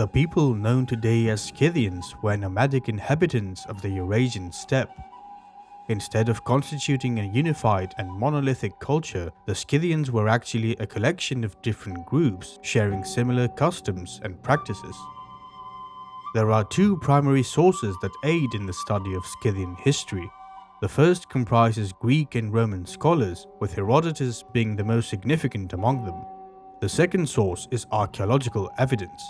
The people known today as Scythians were nomadic inhabitants of the Eurasian steppe. Instead of constituting a unified and monolithic culture, the Scythians were actually a collection of different groups sharing similar customs and practices. There are two primary sources that aid in the study of Scythian history. The first comprises Greek and Roman scholars, with Herodotus being the most significant among them. The second source is archaeological evidence.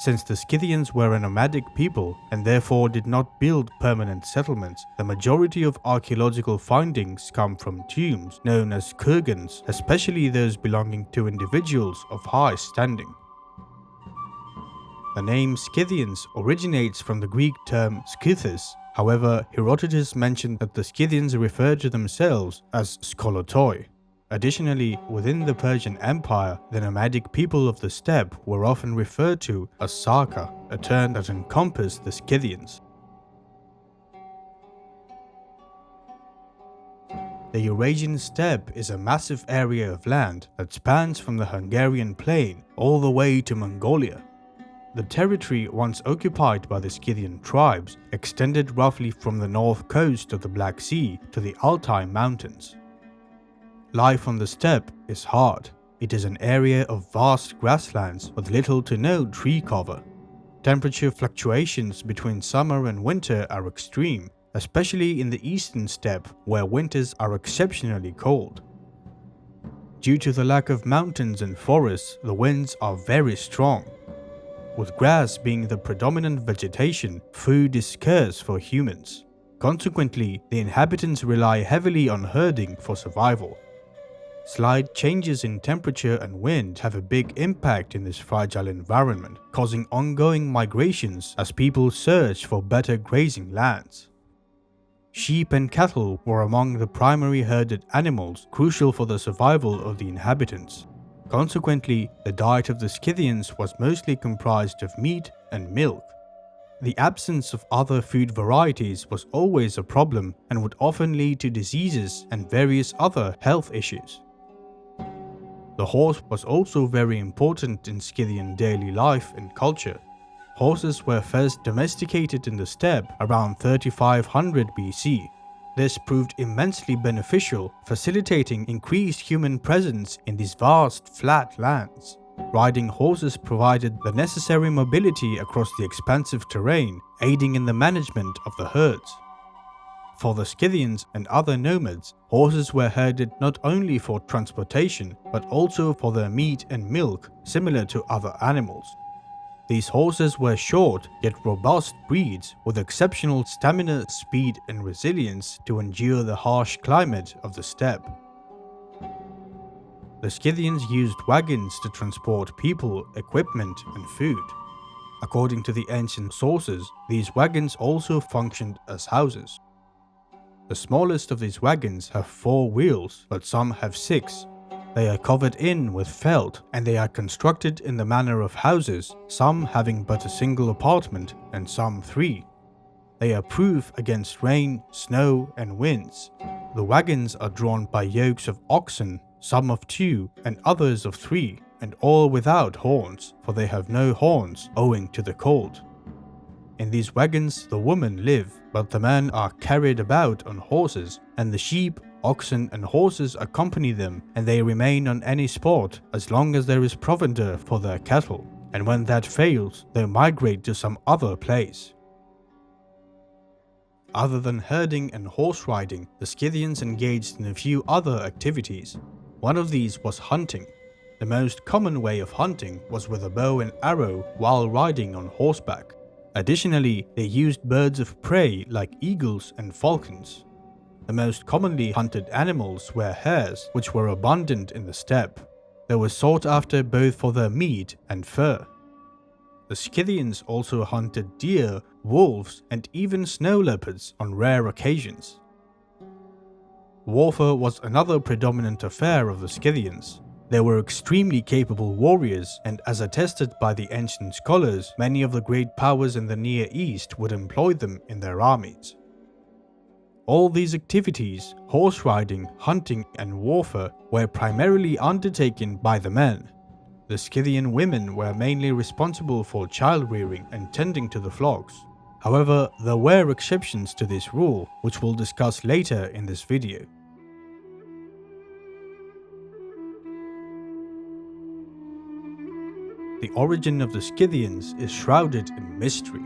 Since the Scythians were a nomadic people and therefore did not build permanent settlements, the majority of archaeological findings come from tombs known as kurgans, especially those belonging to individuals of high standing. The name Scythians originates from the Greek term skythos. However, Herodotus mentioned that the Scythians referred to themselves as skolotoi. Additionally, within the Persian Empire, the nomadic people of the steppe were often referred to as Sarka, a term that encompassed the Scythians. The Eurasian steppe is a massive area of land that spans from the Hungarian plain all the way to Mongolia. The territory once occupied by the Scythian tribes extended roughly from the north coast of the Black Sea to the Altai Mountains. Life on the steppe is hard. It is an area of vast grasslands with little to no tree cover. Temperature fluctuations between summer and winter are extreme, especially in the eastern steppe where winters are exceptionally cold. Due to the lack of mountains and forests, the winds are very strong. With grass being the predominant vegetation, food is scarce for humans. Consequently, the inhabitants rely heavily on herding for survival. Slight changes in temperature and wind have a big impact in this fragile environment, causing ongoing migrations as people search for better grazing lands. Sheep and cattle were among the primary herded animals crucial for the survival of the inhabitants. Consequently, the diet of the Scythians was mostly comprised of meat and milk. The absence of other food varieties was always a problem and would often lead to diseases and various other health issues. The horse was also very important in Scythian daily life and culture. Horses were first domesticated in the steppe around 3500 BC. This proved immensely beneficial, facilitating increased human presence in these vast, flat lands. Riding horses provided the necessary mobility across the expansive terrain, aiding in the management of the herds. For the Scythians and other nomads, horses were herded not only for transportation, but also for their meat and milk, similar to other animals. These horses were short yet robust breeds with exceptional stamina, speed and resilience to endure the harsh climate of the steppe. The Scythians used wagons to transport people, equipment and food. According to the ancient sources, these wagons also functioned as houses. The smallest of these wagons have 4 wheels, but some have 6. They are covered in with felt and they are constructed in the manner of houses, some having but a single apartment and some 3. They are proof against rain, snow and winds. The wagons are drawn by yokes of oxen, some of 2 and others of 3, and all without horns, for they have no horns owing to the cold. In these wagons the women live, but the men are carried about on horses, and the sheep, oxen and horses accompany them, and they remain on any spot as long as there is provender for their cattle, and when that fails, they migrate to some other place. Other than herding and horse riding, the Scythians engaged in a few other activities. One of these was hunting. The most common way of hunting was with a bow and arrow while riding on horseback. Additionally, they used birds of prey like eagles and falcons. The most commonly hunted animals were hares, which were abundant in the steppe. They were sought after both for their meat and fur. The Scythians also hunted deer, wolves, and even snow leopards on rare occasions. Warfare was another predominant affair of the Scythians. They were extremely capable warriors, and as attested by the ancient scholars, many of the great powers in the Near East would employ them in their armies. All these activities, horse riding, hunting and warfare, were primarily undertaken by the men. The Scythian women were mainly responsible for child-rearing and tending to the flocks. However, there were exceptions to this rule, which we'll discuss later in this video. The origin of the Scythians is shrouded in mystery.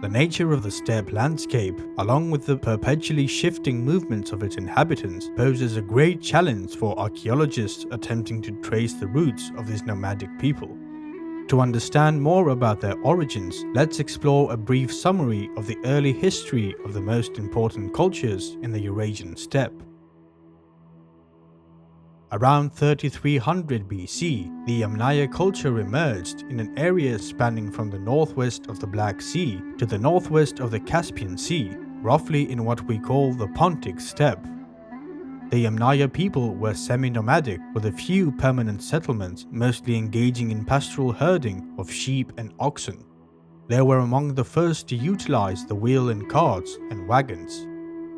The nature of the steppe landscape, along with the perpetually shifting movements of its inhabitants, poses a great challenge for archaeologists attempting to trace the roots of these nomadic people. To understand more about their origins, let's explore a brief summary of the early history of the most important cultures in the Eurasian steppe. Around 3300 BC, the Yamnaya culture emerged in an area spanning from the northwest of the Black Sea to the northwest of the Caspian Sea, roughly in what we call the Pontic steppe. The Yamnaya people were semi-nomadic with a few permanent settlements, mostly engaging in pastoral herding of sheep and oxen. They were among the first to utilize the wheel in carts and wagons.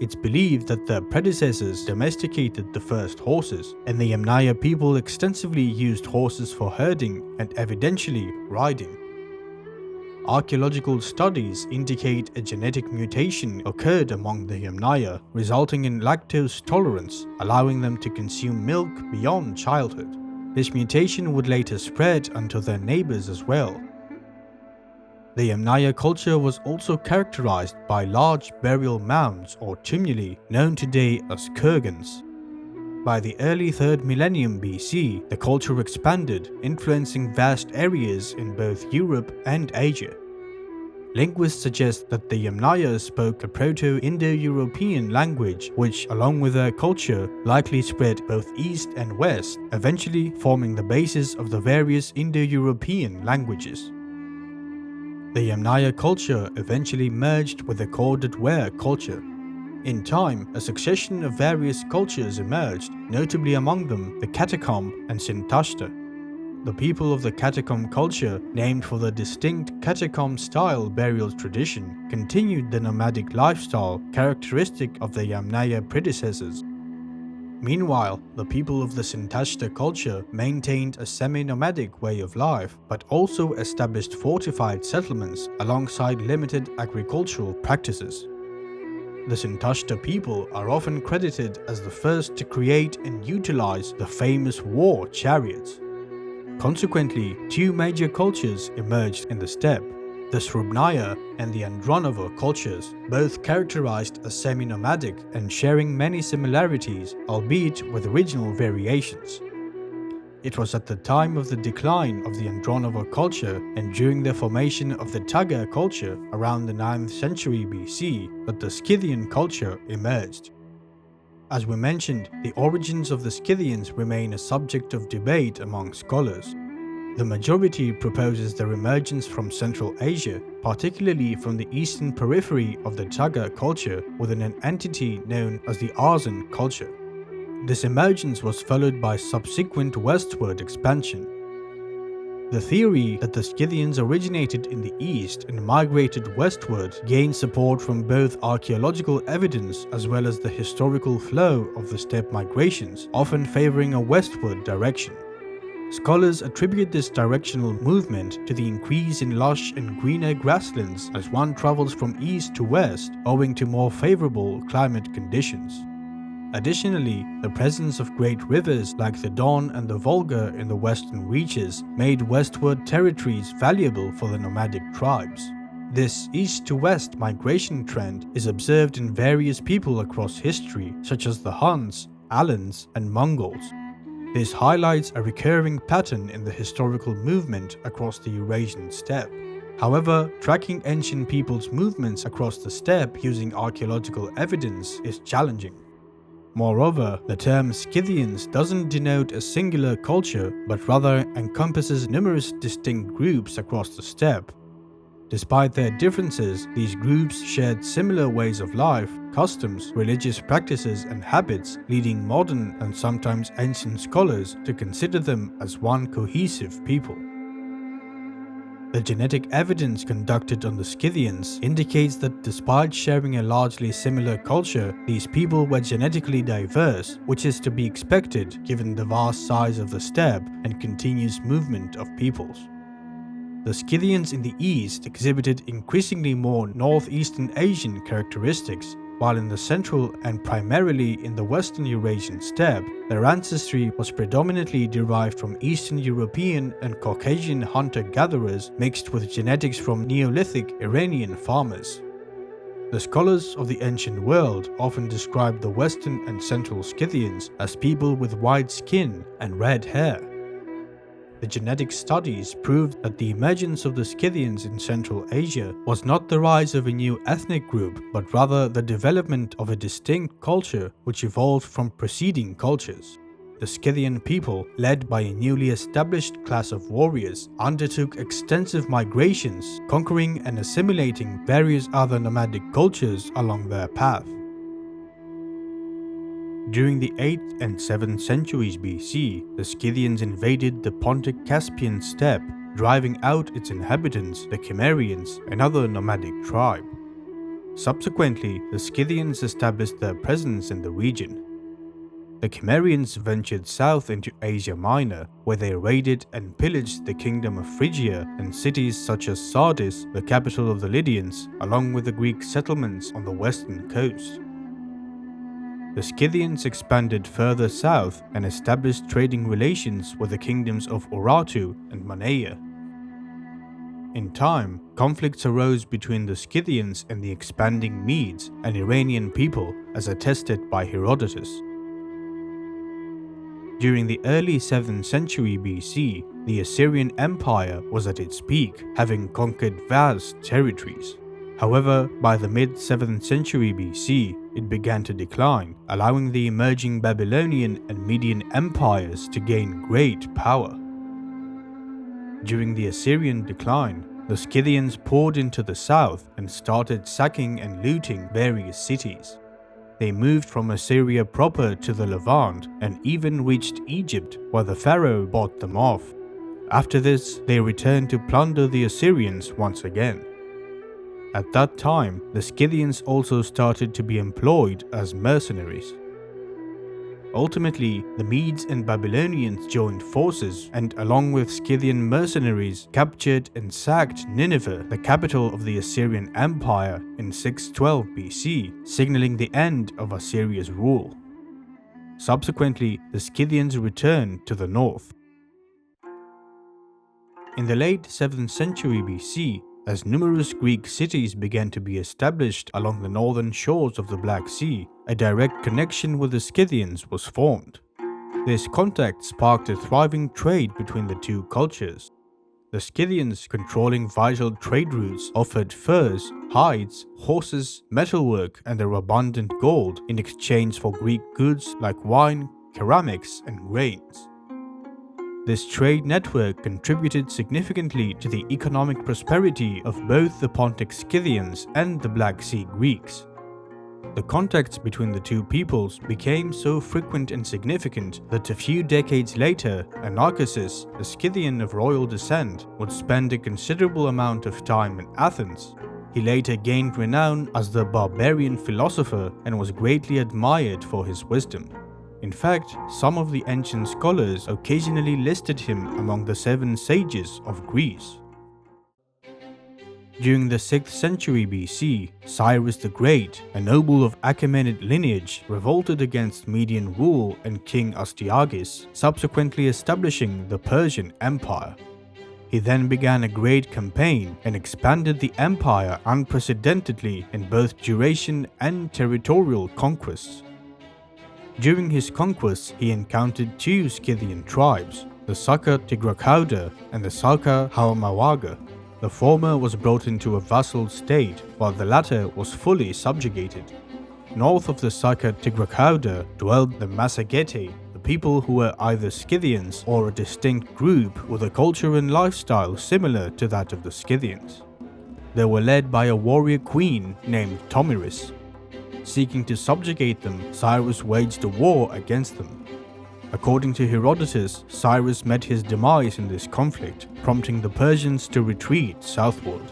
It's believed that their predecessors domesticated the first horses, and the Yamnaya people extensively used horses for herding and evidentially riding. Archaeological studies indicate a genetic mutation occurred among the Yamnaya, resulting in lactose tolerance, allowing them to consume milk beyond childhood. This mutation would later spread unto their neighbors as well. The Yamnaya culture was also characterized by large burial mounds or tumuli known today as kurgans. By the early 3rd millennium BC, the culture expanded, influencing vast areas in both Europe and Asia. Linguists suggest that the Yamnaya spoke a Proto-Indo-European language which, along with their culture, likely spread both east and west, eventually forming the basis of the various Indo-European languages. The Yamnaya culture eventually merged with the corded ware culture. In time, a succession of various cultures emerged, notably among them the catacomb and Sintashta. The people of the catacomb culture, named for the distinct catacomb-style burial tradition, continued the nomadic lifestyle characteristic of the Yamnaya predecessors. Meanwhile, the people of the Sintashta culture maintained a semi-nomadic way of life, but also established fortified settlements alongside limited agricultural practices. The Sintashta people are often credited as the first to create and utilize the famous war chariots. Consequently, two major cultures emerged in the steppe: the Srubnaya and the Andronovo cultures, both characterized as semi-nomadic and sharing many similarities, albeit with regional variations. It was at the time of the decline of the Andronovo culture and during the formation of the Tagar culture around the 9th century BC that the Scythian culture emerged. As we mentioned, the origins of the Scythians remain a subject of debate among scholars. The majority proposes their emergence from Central Asia, particularly from the eastern periphery of the Tagar culture within an entity known as the Arsan culture. This emergence was followed by subsequent westward expansion. The theory that the Scythians originated in the east and migrated westward gained support from both archaeological evidence as well as the historical flow of the steppe migrations, often favoring a westward direction. Scholars attribute this directional movement to the increase in lush and greener grasslands as one travels from east to west owing to more favorable climate conditions. Additionally, the presence of great rivers like the Don and the Volga in the western reaches made westward territories valuable for the nomadic tribes. This east-to-west migration trend is observed in various people across history, such as the Huns, Alans, and Mongols. This highlights a recurring pattern in the historical movement across the Eurasian steppe. However, tracking ancient peoples' movements across the steppe using archaeological evidence is challenging. Moreover, the term Scythians doesn't denote a singular culture, but rather encompasses numerous distinct groups across the steppe. Despite their differences, these groups shared similar ways of life, customs, religious practices, and habits, leading modern and sometimes ancient scholars to consider them as one cohesive people. The genetic evidence conducted on the Scythians indicates that despite sharing a largely similar culture, these people were genetically diverse, which is to be expected given the vast size of the steppe and continuous movement of peoples. The Scythians in the east exhibited increasingly more northeastern Asian characteristics, while in the central and primarily in the western Eurasian steppe, their ancestry was predominantly derived from Eastern European and Caucasian hunter-gatherers mixed with genetics from Neolithic Iranian farmers. The scholars of the ancient world often describe the western and central Scythians as people with white skin and red hair. The genetic studies proved that the emergence of the Scythians in Central Asia was not the rise of a new ethnic group, but rather the development of a distinct culture which evolved from preceding cultures. The Scythian people, led by a newly established class of warriors, undertook extensive migrations, conquering and assimilating various other nomadic cultures along their path. During the 8th and 7th centuries BC, the Scythians invaded the Pontic-Caspian steppe, driving out its inhabitants, the Cimmerians, another nomadic tribe. Subsequently, the Scythians established their presence in the region. The Cimmerians ventured south into Asia Minor, where they raided and pillaged the kingdom of Phrygia and cities such as Sardis, the capital of the Lydians, along with the Greek settlements on the western coast. The Scythians expanded further south and established trading relations with the kingdoms of Urartu and Manaea. In time, conflicts arose between the Scythians and the expanding Medes, an Iranian people, as attested by Herodotus. During the early 7th century BC, the Assyrian Empire was at its peak, having conquered vast territories. However, by the mid-7th century BC, it began to decline, allowing the emerging Babylonian and Median empires to gain great power. During the Assyrian decline, the Scythians poured into the south and started sacking and looting various cities. They moved from Assyria proper to the Levant and even reached Egypt, where the pharaoh bought them off. After this, they returned to plunder the Assyrians once again. At that time, the Scythians also started to be employed as mercenaries. Ultimately, the Medes and Babylonians joined forces and, along with Scythian mercenaries, captured and sacked Nineveh, the capital of the Assyrian Empire, in 612 BC, signaling the end of Assyria's rule. Subsequently, the Scythians returned to the north. In the late 7th century BC, as numerous Greek cities began to be established along the northern shores of the Black Sea, a direct connection with the Scythians was formed. This contact sparked a thriving trade between the two cultures. The Scythians, controlling vital trade routes, offered furs, hides, horses, metalwork, and their abundant gold in exchange for Greek goods like wine, ceramics, and grains. This trade network contributed significantly to the economic prosperity of both the Pontic Scythians and the Black Sea Greeks. The contacts between the two peoples became so frequent and significant that a few decades later, Anarchus, a Scythian of royal descent, would spend a considerable amount of time in Athens. He later gained renown as the barbarian philosopher and was greatly admired for his wisdom. In fact, some of the ancient scholars occasionally listed him among the 7 sages of Greece. During the 6th century BC, Cyrus the Great, a noble of Achaemenid lineage, revolted against Median rule and King Astyages, subsequently establishing the Persian Empire. He then began a great campaign and expanded the empire unprecedentedly in both duration and territorial conquests. During his conquests, he encountered 2 Scythian tribes, the Saka Tigrakauda and the Saka Haumawaga. The former was brought into a vassal state, while the latter was fully subjugated. North of the Saka Tigrakauda dwelled the Massagetae, the people who were either Scythians or a distinct group with a culture and lifestyle similar to that of the Scythians. They were led by a warrior queen named Tomiris. Seeking to subjugate them, Cyrus waged a war against them. According to Herodotus, Cyrus met his demise in this conflict, prompting the Persians to retreat southward.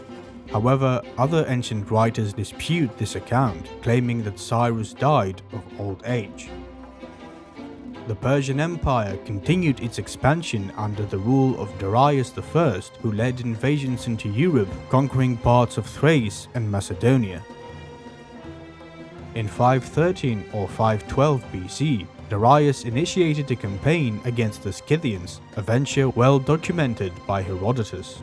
However, other ancient writers dispute this account, claiming that Cyrus died of old age. The Persian Empire continued its expansion under the rule of Darius I, who led invasions into Europe, conquering parts of Thrace and Macedonia. In 513 or 512 BC, Darius initiated a campaign against the Scythians, a venture well documented by Herodotus.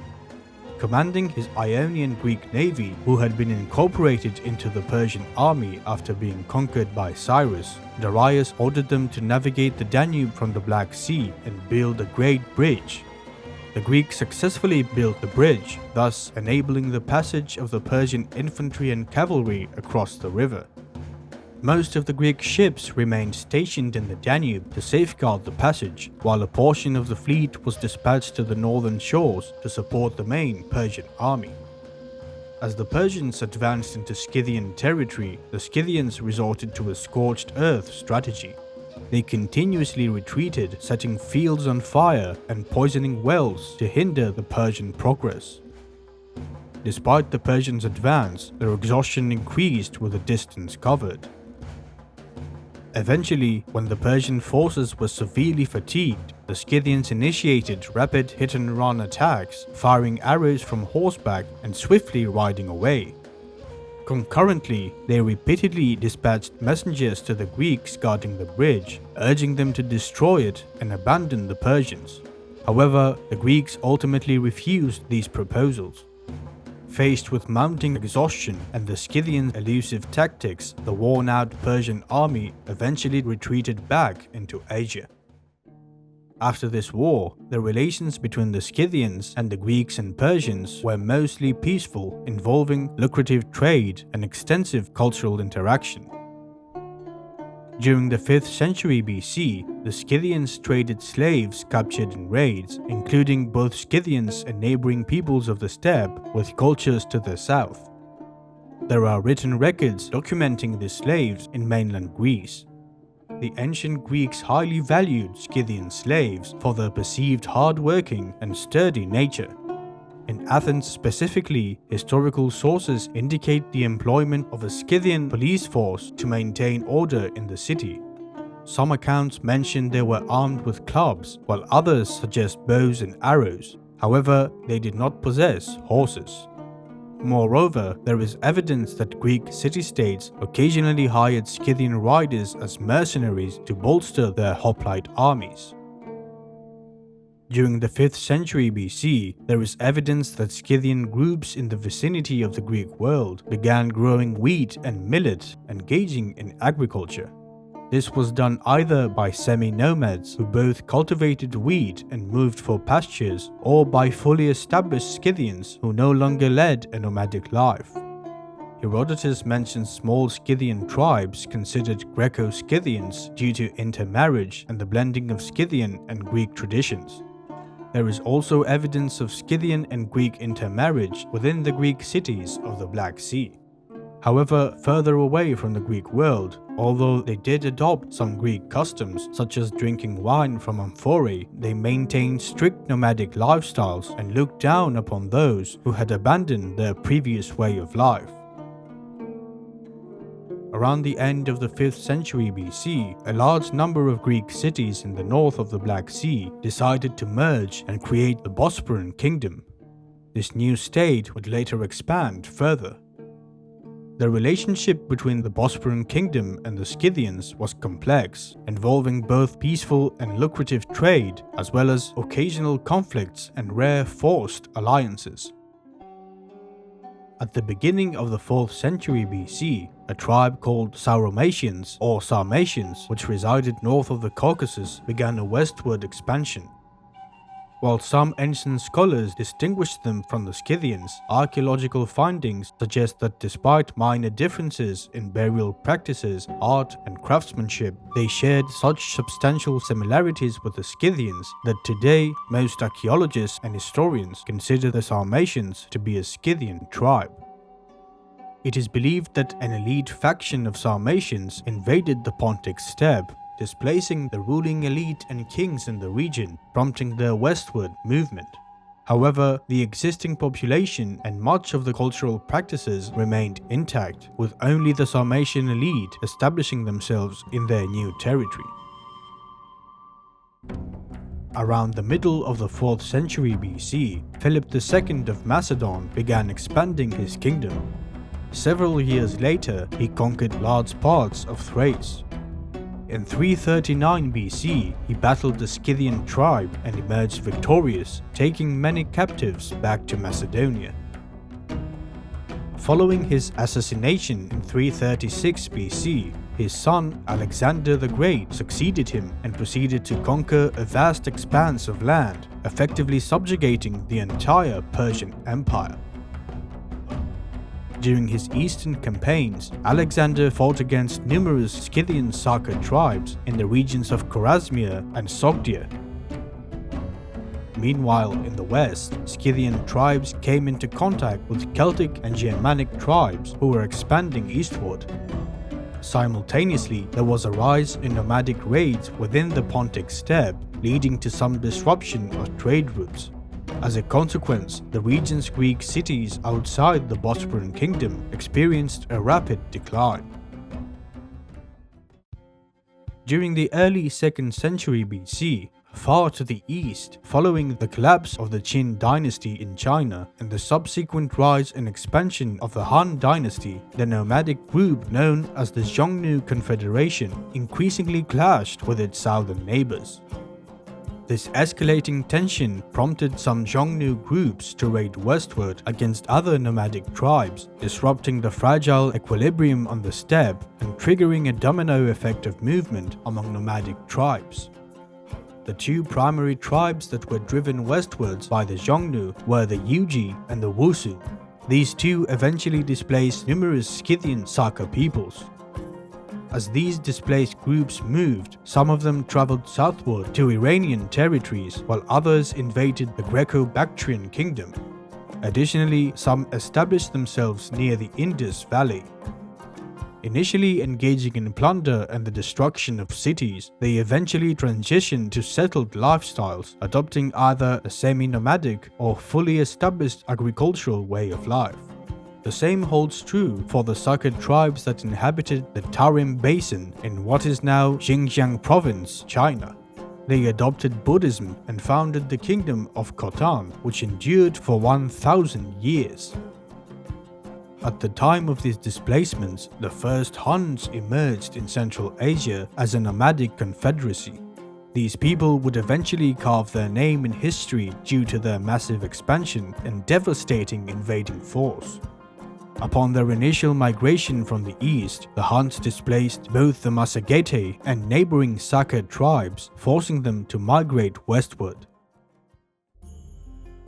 Commanding his Ionian Greek navy, who had been incorporated into the Persian army after being conquered by Cyrus, Darius ordered them to navigate the Danube from the Black Sea and build a great bridge. The Greeks successfully built the bridge, thus enabling the passage of the Persian infantry and cavalry across the river. Most of the Greek ships remained stationed in the Danube to safeguard the passage, while a portion of the fleet was dispatched to the northern shores to support the main Persian army. As the Persians advanced into Scythian territory, the Scythians resorted to a scorched earth strategy. They continuously retreated, setting fields on fire and poisoning wells to hinder the Persian progress. Despite the Persians' advance, their exhaustion increased with the distance covered. Eventually, when the Persian forces were severely fatigued, the Scythians initiated rapid hit-and-run attacks, firing arrows from horseback and swiftly riding away. Concurrently, they repeatedly dispatched messengers to the Greeks guarding the bridge, urging them to destroy it and abandon the Persians. However, the Greeks ultimately refused these proposals. Faced with mounting exhaustion and the Scythians' elusive tactics, the worn-out Persian army eventually retreated back into Asia. After this war, the relations between the Scythians and the Greeks and Persians were mostly peaceful, involving lucrative trade and extensive cultural interaction. During the 5th century BC, the Scythians traded slaves captured in raids, including both Scythians and neighboring peoples of the steppe with cultures to the south. There are written records documenting these slaves in mainland Greece. The ancient Greeks highly valued Scythian slaves for their perceived hard-working and sturdy nature. In Athens specifically, historical sources indicate the employment of a Scythian police force to maintain order in the city. Some accounts mention they were armed with clubs, while others suggest bows and arrows. However, they did not possess horses. Moreover, there is evidence that Greek city-states occasionally hired Scythian riders as mercenaries to bolster their hoplite armies. During the 5th century BC, there is evidence that Scythian groups in the vicinity of the Greek world began growing wheat and millet, engaging in agriculture. This was done either by semi-nomads who both cultivated wheat and moved for pastures, or by fully established Scythians who no longer led a nomadic life. Herodotus mentions small Scythian tribes considered Greco-Scythians due to intermarriage and the blending of Scythian and Greek traditions. There is also evidence of Scythian and Greek intermarriage within the Greek cities of the Black Sea. However, further away from the Greek world, although they did adopt some Greek customs such as drinking wine from amphorae, they maintained strict nomadic lifestyles and looked down upon those who had abandoned their previous way of life. Around the end of the 5th century BC, a large number of Greek cities in the north of the Black Sea decided to merge and create the Bosporan Kingdom. This new state would later expand further. The relationship between the Bosporan Kingdom and the Scythians was complex, involving both peaceful and lucrative trade, as well as occasional conflicts and rare forced alliances. At the beginning of the 4th century BC, a tribe called Sauromatians or Sarmatians, which resided north of the Caucasus, began a westward expansion. While some ancient scholars distinguished them from the Scythians, archaeological findings suggest that despite minor differences in burial practices, art, and craftsmanship, they shared such substantial similarities with the Scythians that today most archaeologists and historians consider the Sarmatians to be a Scythian tribe. It is believed that an elite faction of Sarmatians invaded the Pontic steppe, displacing the ruling elite and kings in the region, prompting their westward movement. However, the existing population and much of the cultural practices remained intact, with only the Sarmatian elite establishing themselves in their new territory. Around the middle of the 4th century BC, Philip II of Macedon began expanding his kingdom. Several years later, he conquered large parts of Thrace. In 339 BC, he battled the Scythian tribe and emerged victorious, taking many captives back to Macedonia. Following his assassination in 336 BC, his son Alexander the Great succeeded him and proceeded to conquer a vast expanse of land, effectively subjugating the entire Persian Empire. During his eastern campaigns, Alexander fought against numerous Scythian Sarker tribes in the regions of Chorasmia and Sogdia. Meanwhile, in the west, Scythian tribes came into contact with Celtic and Germanic tribes who were expanding eastward. Simultaneously, there was a rise in nomadic raids within the Pontic steppe, leading to some disruption of trade routes. As a consequence, the region's Greek cities outside the Bosporan kingdom experienced a rapid decline. During the early 2nd century BC, far to the east, following the collapse of the Qin dynasty in China and the subsequent rise and expansion of the Han dynasty, the nomadic group known as the Xiongnu Confederation increasingly clashed with its southern neighbors. This escalating tension prompted some Xiongnu groups to raid westward against other nomadic tribes, disrupting the fragile equilibrium on the steppe and triggering a domino effect of movement among nomadic tribes. The two primary tribes that were driven westwards by the Xiongnu were the Yuji and the Wusu. These two eventually displaced numerous Scythian Sarker peoples. As these displaced groups moved, some of them traveled southward to Iranian territories, while others invaded the Greco-Bactrian kingdom. Additionally, some established themselves near the Indus Valley. Initially engaging in plunder and the destruction of cities, they eventually transitioned to settled lifestyles, adopting either a semi-nomadic or fully established agricultural way of life. The same holds true for the Sarker tribes that inhabited the Tarim Basin in what is now Xinjiang Province, China. They adopted Buddhism and founded the kingdom of Khotan, which endured for 1,000 years. At the time of these displacements, the first Huns emerged in Central Asia as a nomadic confederacy. These people would eventually carve their name in history due to their massive expansion and devastating invading force. Upon their initial migration from the east, the Huns displaced both the Massagetae and neighboring Sarker tribes, forcing them to migrate westward.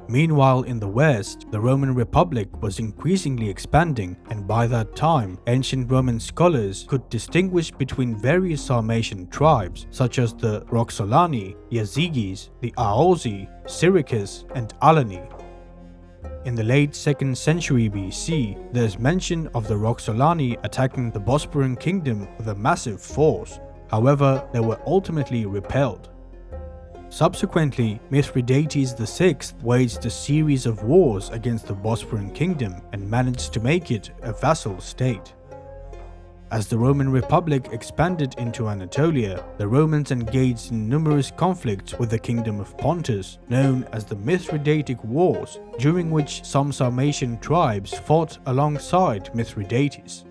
Meanwhile, in the west, the Roman Republic was increasingly expanding, and by that time, ancient Roman scholars could distinguish between various Sarmatian tribes such as the Roxolani, Yazigis, the Aozi, Syracuse, and Alani. In the late 2nd century BC, there is mention of the Roxolani attacking the Bosporan kingdom with a massive force. However, they were ultimately repelled. Subsequently, Mithridates VI waged a series of wars against the Bosporan kingdom and managed to make it a vassal state. As the Roman Republic expanded into Anatolia, the Romans engaged in numerous conflicts with the kingdom of Pontus, known as the Mithridatic Wars, during which some Sarmatian tribes fought alongside Mithridates.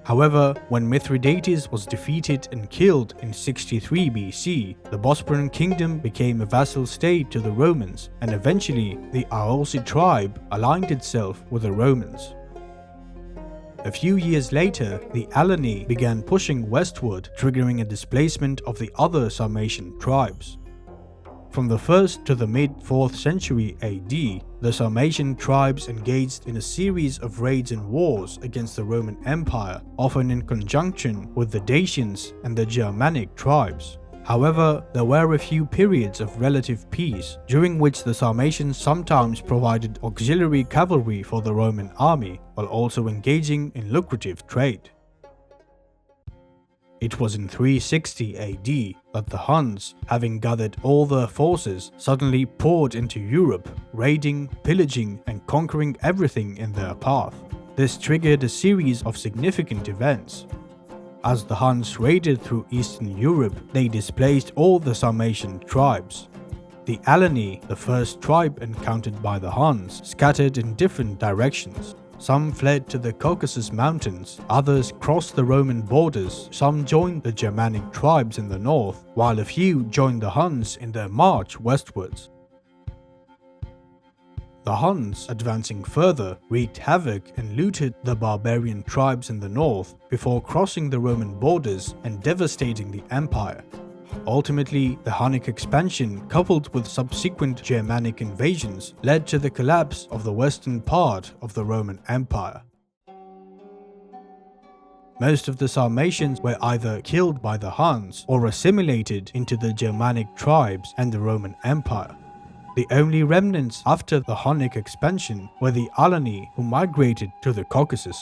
However, when Mithridates was defeated and killed in 63 BC, the Bosporan kingdom became a vassal state to the Romans, and eventually the Aozi tribe aligned itself with the Romans. A few years later, the Alani began pushing westward, triggering a displacement of the other Sarmatian tribes. From the 1st to the mid-4th century AD, the Sarmatian tribes engaged in a series of raids and wars against the Roman Empire, often in conjunction with the Dacians and the Germanic tribes. However, there were a few periods of relative peace, during which the Sarmatians sometimes provided auxiliary cavalry for the Roman army, while also engaging in lucrative trade. It was in 360 AD that the Huns, having gathered all their forces, suddenly poured into Europe, raiding, pillaging, and conquering everything in their path. This triggered a series of significant events. As the Huns raided through Eastern Europe, they displaced all the Sarmatian tribes. The Alani, the first tribe encountered by the Huns, scattered in different directions. Some fled to the Caucasus Mountains, others crossed the Roman borders, some joined the Germanic tribes in the north, while a few joined the Huns in their march westwards. The Huns, advancing further, wreaked havoc and looted the barbarian tribes in the north before crossing the Roman borders and devastating the empire. Ultimately, the Hunnic expansion, coupled with subsequent Germanic invasions, led to the collapse of the western part of the Roman Empire. Most of the Sarmatians were either killed by the Huns or assimilated into the Germanic tribes and the Roman Empire. The only remnants after the Hunnic expansion were the Alani, who migrated to the Caucasus.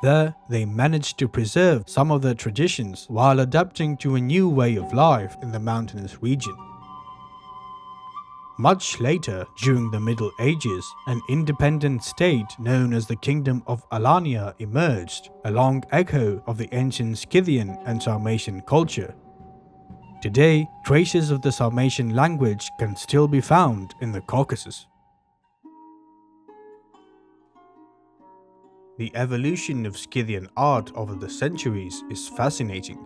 There, they managed to preserve some of their traditions while adapting to a new way of life in the mountainous region. Much later, during the Middle Ages, an independent state known as the Kingdom of Alania emerged, a long echo of the ancient Scythian and Sarmatian culture. Today, traces of the Sarmatian language can still be found in the Caucasus. The evolution of Scythian art over the centuries is fascinating.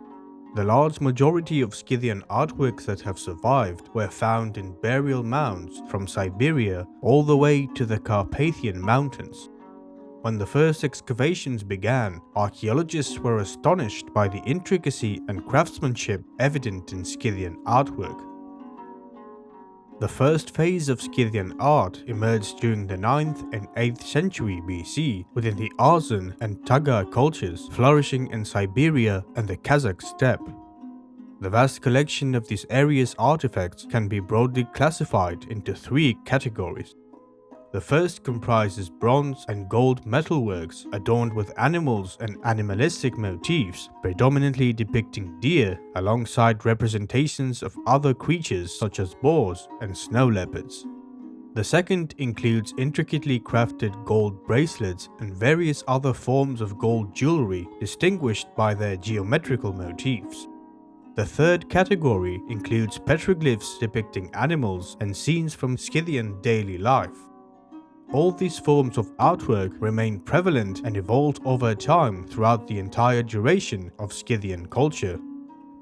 The large majority of Scythian artworks that have survived were found in burial mounds from Siberia all the way to the Carpathian Mountains. When the first excavations began, archaeologists were astonished by the intricacy and craftsmanship evident in Scythian artwork. The first phase of Scythian art emerged during the 9th and 8th century BC within the Arzan and Tagar cultures flourishing in Siberia and the Kazakh steppe. The vast collection of this area's artifacts can be broadly classified into three categories. The first comprises bronze and gold metalworks adorned with animals and animalistic motifs, predominantly depicting deer, alongside representations of other creatures such as boars and snow leopards. The second includes intricately crafted gold bracelets and various other forms of gold jewelry distinguished by their geometrical motifs. The third category includes petroglyphs depicting animals and scenes from Scythian daily life. All these forms of artwork remain prevalent and evolved over time throughout the entire duration of Scythian culture.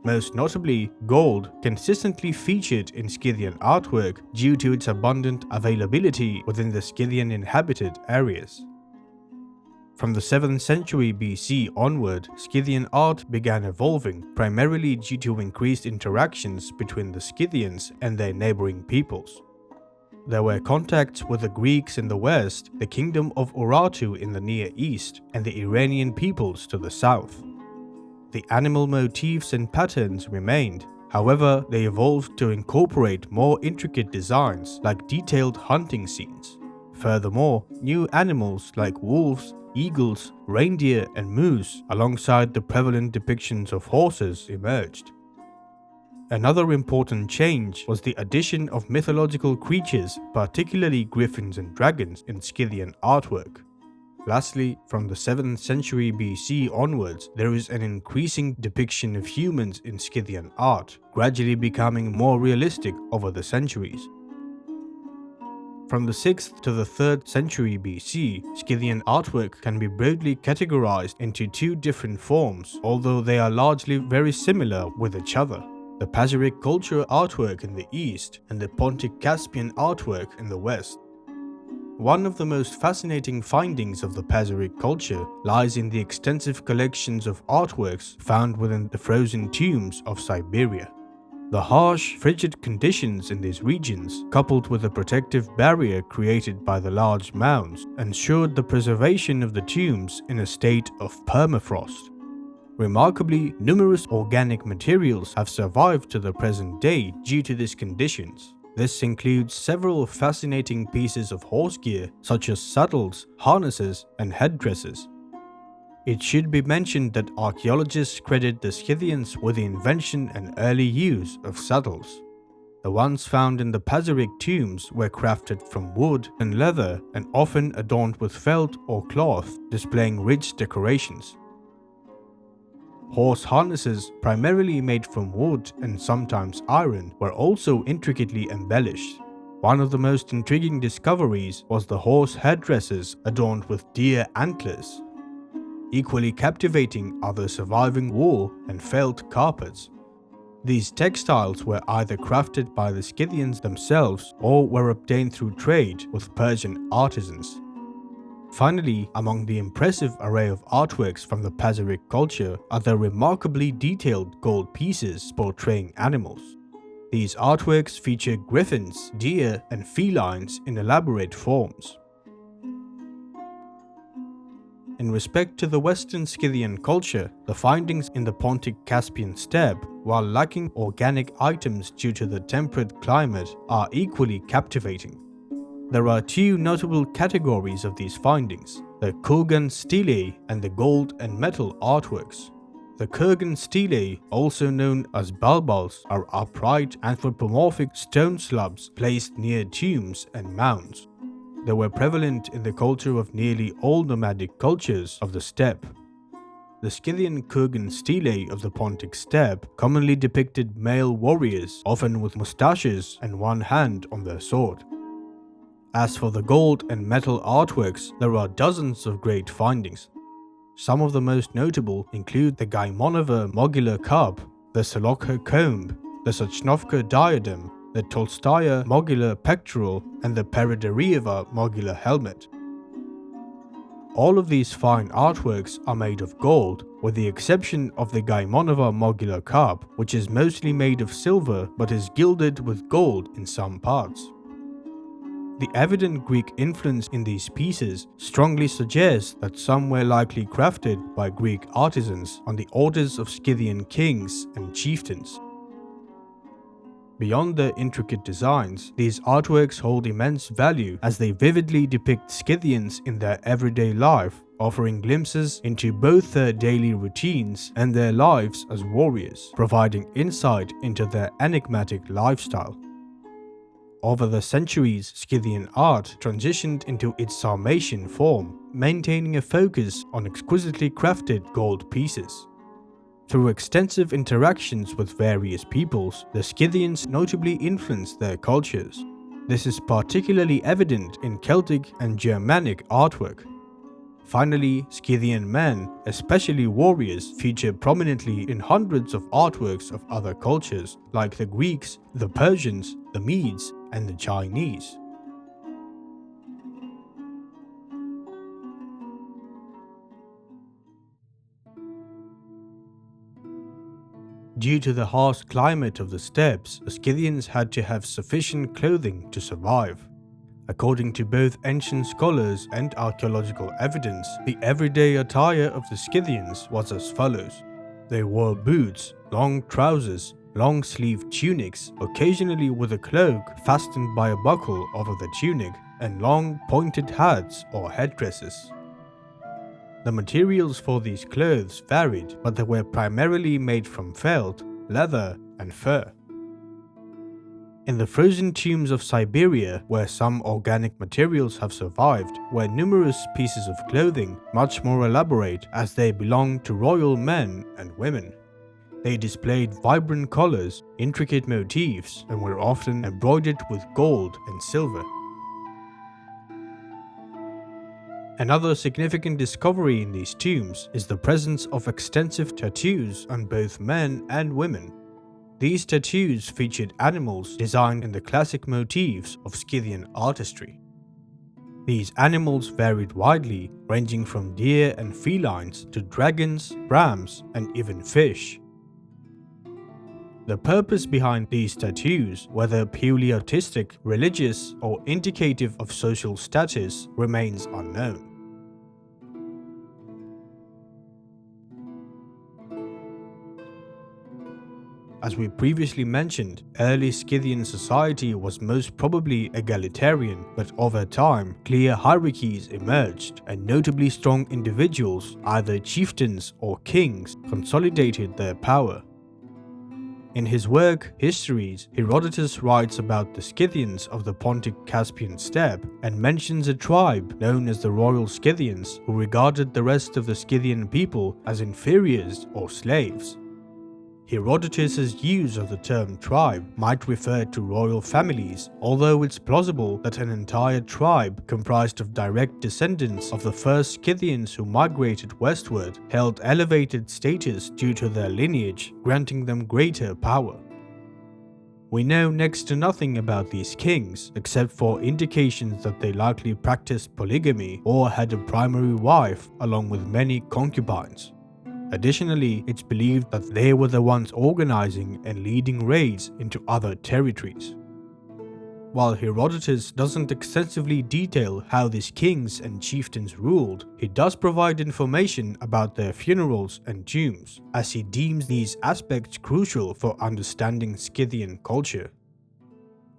Most notably, gold consistently featured in Scythian artwork due to its abundant availability within the Scythian inhabited areas. From the 7th century BC onward, Scythian art began evolving, primarily due to increased interactions between the Scythians and their neighboring peoples. There were contacts with the Greeks in the west, the kingdom of Urartu in the Near East, and the Iranian peoples to the south. The animal motifs and patterns remained, however, they evolved to incorporate more intricate designs like detailed hunting scenes. Furthermore, new animals like wolves, eagles, reindeer, and moose, alongside the prevalent depictions of horses, emerged. Another important change was the addition of mythological creatures, particularly griffins and dragons, in Scythian artwork. Lastly, from the 7th century BC onwards, there is an increasing depiction of humans in Scythian art, gradually becoming more realistic over the centuries. From the 6th to the 3rd century BC, Scythian artwork can be broadly categorized into two different forms, although they are largely very similar with each other. The Pazyryk culture artwork in the east and the Pontic-Caspian artwork in the west. One of the most fascinating findings of the Pazyryk culture lies in the extensive collections of artworks found within the frozen tombs of Siberia. The harsh, frigid conditions in these regions, coupled with a protective barrier created by the large mounds, ensured the preservation of the tombs in a state of permafrost. Remarkably, numerous organic materials have survived to the present day due to these conditions. This includes several fascinating pieces of horse gear, such as saddles, harnesses, and headdresses. It should be mentioned that archaeologists credit the Scythians with the invention and early use of saddles. The ones found in the Paseric tombs were crafted from wood and leather and often adorned with felt or cloth, displaying rich decorations. Horse harnesses, primarily made from wood and sometimes iron, were also intricately embellished. One of the most intriguing discoveries was the horse headdresses adorned with deer antlers. Equally captivating are the surviving wool and felt carpets. These textiles were either crafted by the Scythians themselves or were obtained through trade with Persian artisans. Finally, among the impressive array of artworks from the Paseric culture are the remarkably detailed gold pieces portraying animals. These artworks feature griffins, deer, and felines in elaborate forms. In respect to the Western Scythian culture, the findings in the Pontic-Caspian steppe, while lacking organic items due to the temperate climate, are equally captivating. There are two notable categories of these findings: the Kurgan stelae and the gold and metal artworks. The Kurgan stelae, also known as balbals, are upright anthropomorphic stone slabs placed near tombs and mounds. They were prevalent in the culture of nearly all nomadic cultures of the steppe. The Scythian Kurgan stelae of the Pontic steppe commonly depicted male warriors, often with moustaches and one hand on their sword. As for the gold and metal artworks, there are dozens of great findings. Some of the most notable include the Gaimonova mogular cup, the Solokha comb, the Sochnovka diadem, the Tolstaya mogular pectoral, and the Peredarieva mogular helmet. All of these fine artworks are made of gold, with the exception of the Gaimonova mogular cup, which is mostly made of silver but is gilded with gold in some parts. The evident Greek influence in these pieces strongly suggests that some were likely crafted by Greek artisans on the orders of Scythian kings and chieftains. Beyond their intricate designs, these artworks hold immense value as they vividly depict Scythians in their everyday life, offering glimpses into both their daily routines and their lives as warriors, providing insight into their enigmatic lifestyle. Over the centuries, Scythian art transitioned into its Sarmatian form, maintaining a focus on exquisitely crafted gold pieces. Through extensive interactions with various peoples, the Scythians notably influenced their cultures. This is particularly evident in Celtic and Germanic artwork. Finally, Scythian men, especially warriors, feature prominently in hundreds of artworks of other cultures like the Greeks, the Persians, the Medes, and the Chinese. Due to the harsh climate of the steppes, the Scythians had to have sufficient clothing to survive. According to both ancient scholars and archaeological evidence, the everyday attire of the Scythians was as follows. They wore boots, long trousers, long-sleeved tunics, occasionally with a cloak fastened by a buckle over the tunic, and long pointed hats or headdresses. The materials for these clothes varied, but they were primarily made from felt, leather, and fur. In the frozen tombs of Siberia, where some organic materials have survived, were numerous pieces of clothing, much more elaborate as they belonged to royal men and women. They displayed vibrant colors, intricate motifs, and were often embroidered with gold and silver. Another significant discovery in these tombs is the presence of extensive tattoos on both men and women. These tattoos featured animals designed in the classic motifs of Scythian artistry. These animals varied widely, ranging from deer and felines to dragons, rams, and even fish. The purpose behind these tattoos, whether purely artistic, religious, or indicative of social status, remains unknown. As we previously mentioned, early Scythian society was most probably egalitarian, but over time, clear hierarchies emerged, and notably strong individuals, either chieftains or kings, consolidated their power. In his work, Histories, Herodotus writes about the Scythians of the Pontic-Caspian steppe and mentions a tribe known as the Royal Scythians who regarded the rest of the Scythian people as inferiors or slaves. Herodotus' use of the term tribe might refer to royal families, although it's plausible that an entire tribe comprised of direct descendants of the first Scythians who migrated westward held elevated status due to their lineage, granting them greater power. We know next to nothing about these kings, except for indications that they likely practiced polygamy or had a primary wife along with many concubines. Additionally, it's believed that they were the ones organizing and leading raids into other territories. While Herodotus doesn't extensively detail how these kings and chieftains ruled, he does provide information about their funerals and tombs, as he deems these aspects crucial for understanding Scythian culture.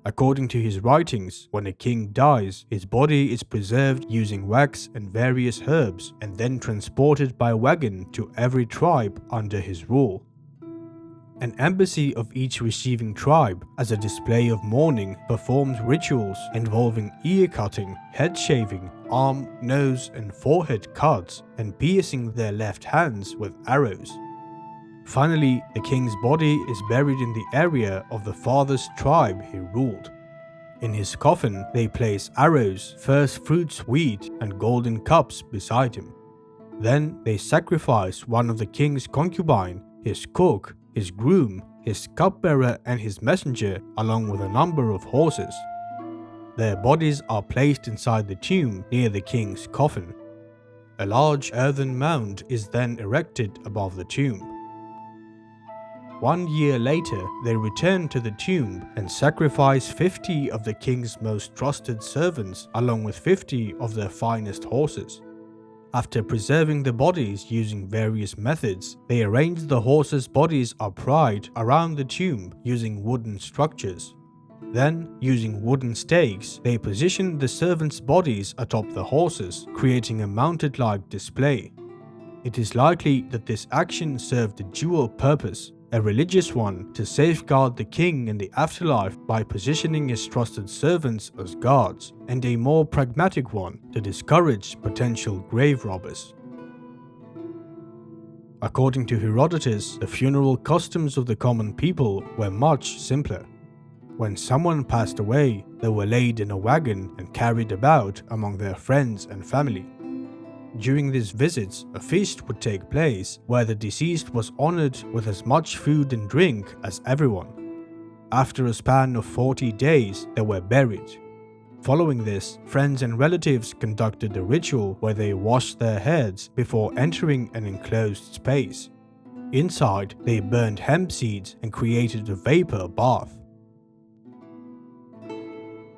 According to his writings, when a king dies, his body is preserved using wax and various herbs and then transported by wagon to every tribe under his rule. An embassy of each receiving tribe, as a display of mourning, performs rituals involving ear cutting, head shaving, arm, nose, and forehead cuts, and piercing their left hands with arrows. Finally, the king's body is buried in the area of the farthest tribe he ruled. In his coffin, they place arrows, first fruits, wheat, and golden cups beside him. Then they sacrifice one of the king's concubine, his cook, his groom, his cupbearer, and his messenger, along with a number of horses. Their bodies are placed inside the tomb near the king's coffin. A large earthen mound is then erected above the tomb. 1 year later, they return to the tomb and sacrifice 50 of the king's most trusted servants along with 50 of their finest horses. After preserving the bodies using various methods, they arrange the horses' bodies upright around the tomb using wooden structures. Then, using wooden stakes, they position the servants' bodies atop the horses, creating a mounted-like display. It is likely that this action served a dual purpose: a religious one to safeguard the king in the afterlife by positioning his trusted servants as guards, and a more pragmatic one to discourage potential grave robbers. According to Herodotus, the funeral customs of the common people were much simpler. When someone passed away, they were laid in a wagon and carried about among their friends and family. During these visits, a feast would take place where the deceased was honored with as much food and drink as everyone. After a span of 40 days, they were buried. Following this, friends and relatives conducted a ritual where they washed their heads before entering an enclosed space. Inside, they burned hemp seeds and created a vapor bath.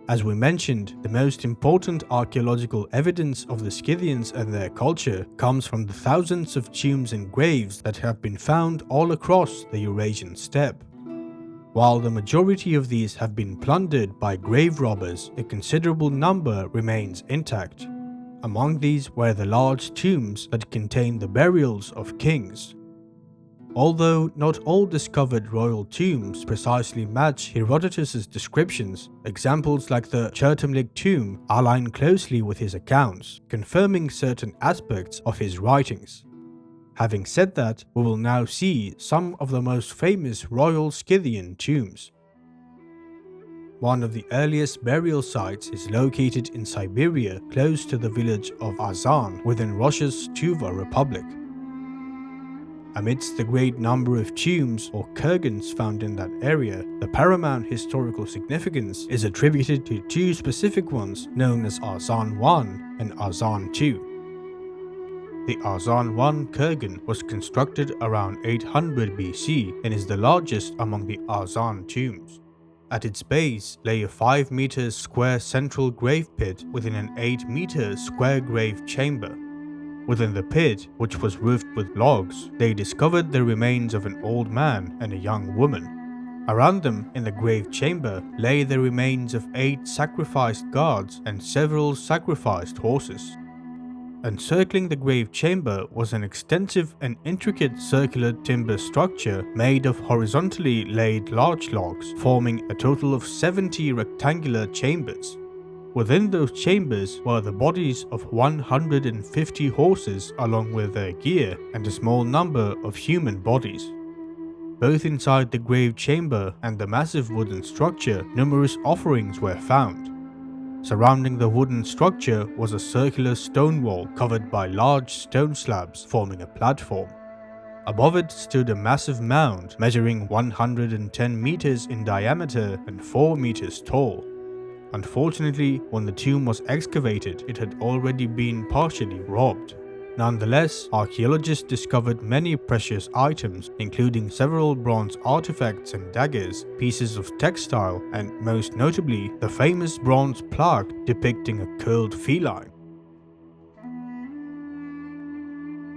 As we mentioned, the most important archaeological evidence of the Scythians and their culture comes from the thousands of tombs and graves that have been found all across the Eurasian steppe. While the majority of these have been plundered by grave robbers, a considerable number remains intact. Among these were the large tombs that contain the burials of kings. Although not all discovered royal tombs precisely match Herodotus' descriptions, examples like the Chertomlik tomb align closely with his accounts, confirming certain aspects of his writings. Having said that, we will now see some of the most famous royal Scythian tombs. One of the earliest burial sites is located in Siberia, close to the village of Azan within Russia's Tuva Republic. Amidst the great number of tombs or kurgans found in that area, the paramount historical significance is attributed to two specific ones known as Azan I and Azan II. The Azan I kurgan was constructed around 800 BC and is the largest among the Azan tombs. At its base lay a 5 meters square central grave pit within an 8 meter square grave chamber. Within the pit, which was roofed with logs, they discovered the remains of an old man and a young woman. Around them, in the grave chamber, lay the remains of 8 sacrificed guards and several sacrificed horses. Encircling the grave chamber was an extensive and intricate circular timber structure made of horizontally laid larch logs, forming a total of 70 rectangular chambers. Within those chambers were the bodies of 150 horses along with their gear and a small number of human bodies. Both inside the grave chamber and the massive wooden structure, numerous offerings were found. Surrounding the wooden structure was a circular stone wall covered by large stone slabs forming a platform. Above it stood a massive mound measuring 110 meters in diameter and 4 meters tall. Unfortunately, when the tomb was excavated, it had already been partially robbed. Nonetheless, archaeologists discovered many precious items, including several bronze artifacts and daggers, pieces of textile, and most notably, the famous bronze plaque depicting a curled feline.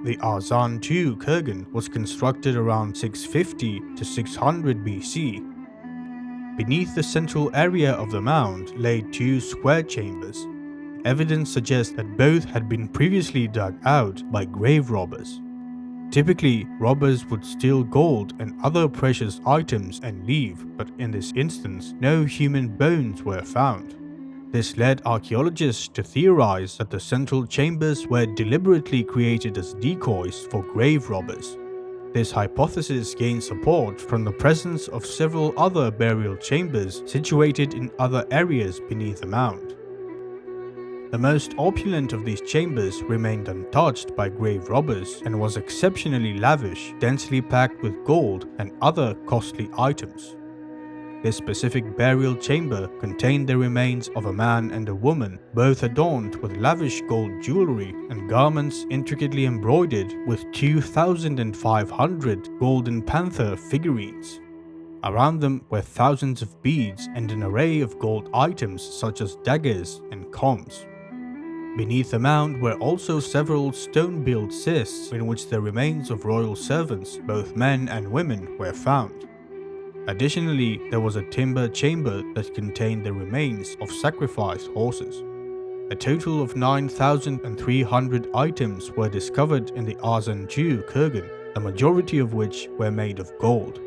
The Arzan II kurgan was constructed around 650 to 600 BC. Beneath the central area of the mound lay 2 square chambers. Evidence suggests that both had been previously dug out by grave robbers. Typically, robbers would steal gold and other precious items and leave, but in this instance, no human bones were found. This led archaeologists to theorize that the central chambers were deliberately created as decoys for grave robbers. This hypothesis gained support from the presence of several other burial chambers situated in other areas beneath the mound. The most opulent of these chambers remained untouched by grave robbers and was exceptionally lavish, densely packed with gold and other costly items. This specific burial chamber contained the remains of a man and a woman, both adorned with lavish gold jewelry and garments intricately embroidered with 2,500 golden panther figurines. Around them were thousands of beads and an array of gold items such as daggers and combs. Beneath the mound were also several stone-built cists in which the remains of royal servants, both men and women, were found. Additionally, there was a timber chamber that contained the remains of sacrificed horses. A total of 9,300 items were discovered in the Arzan II kurgan, the majority of which were made of gold.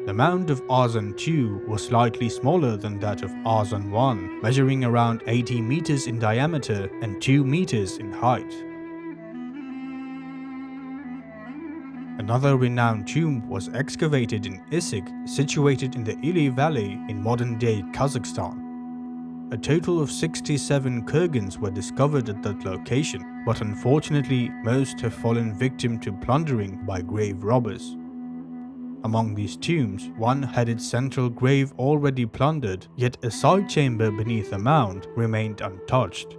The mound of Arzan II was slightly smaller than that of Arzan I, measuring around 80 meters in diameter and 2 meters in height. Another renowned tomb was excavated in Issyk, situated in the Ili Valley in modern-day Kazakhstan. A total of 67 kurgans were discovered at that location, but unfortunately most have fallen victim to plundering by grave robbers. Among these tombs, one had its central grave already plundered, yet a side chamber beneath the mound remained untouched.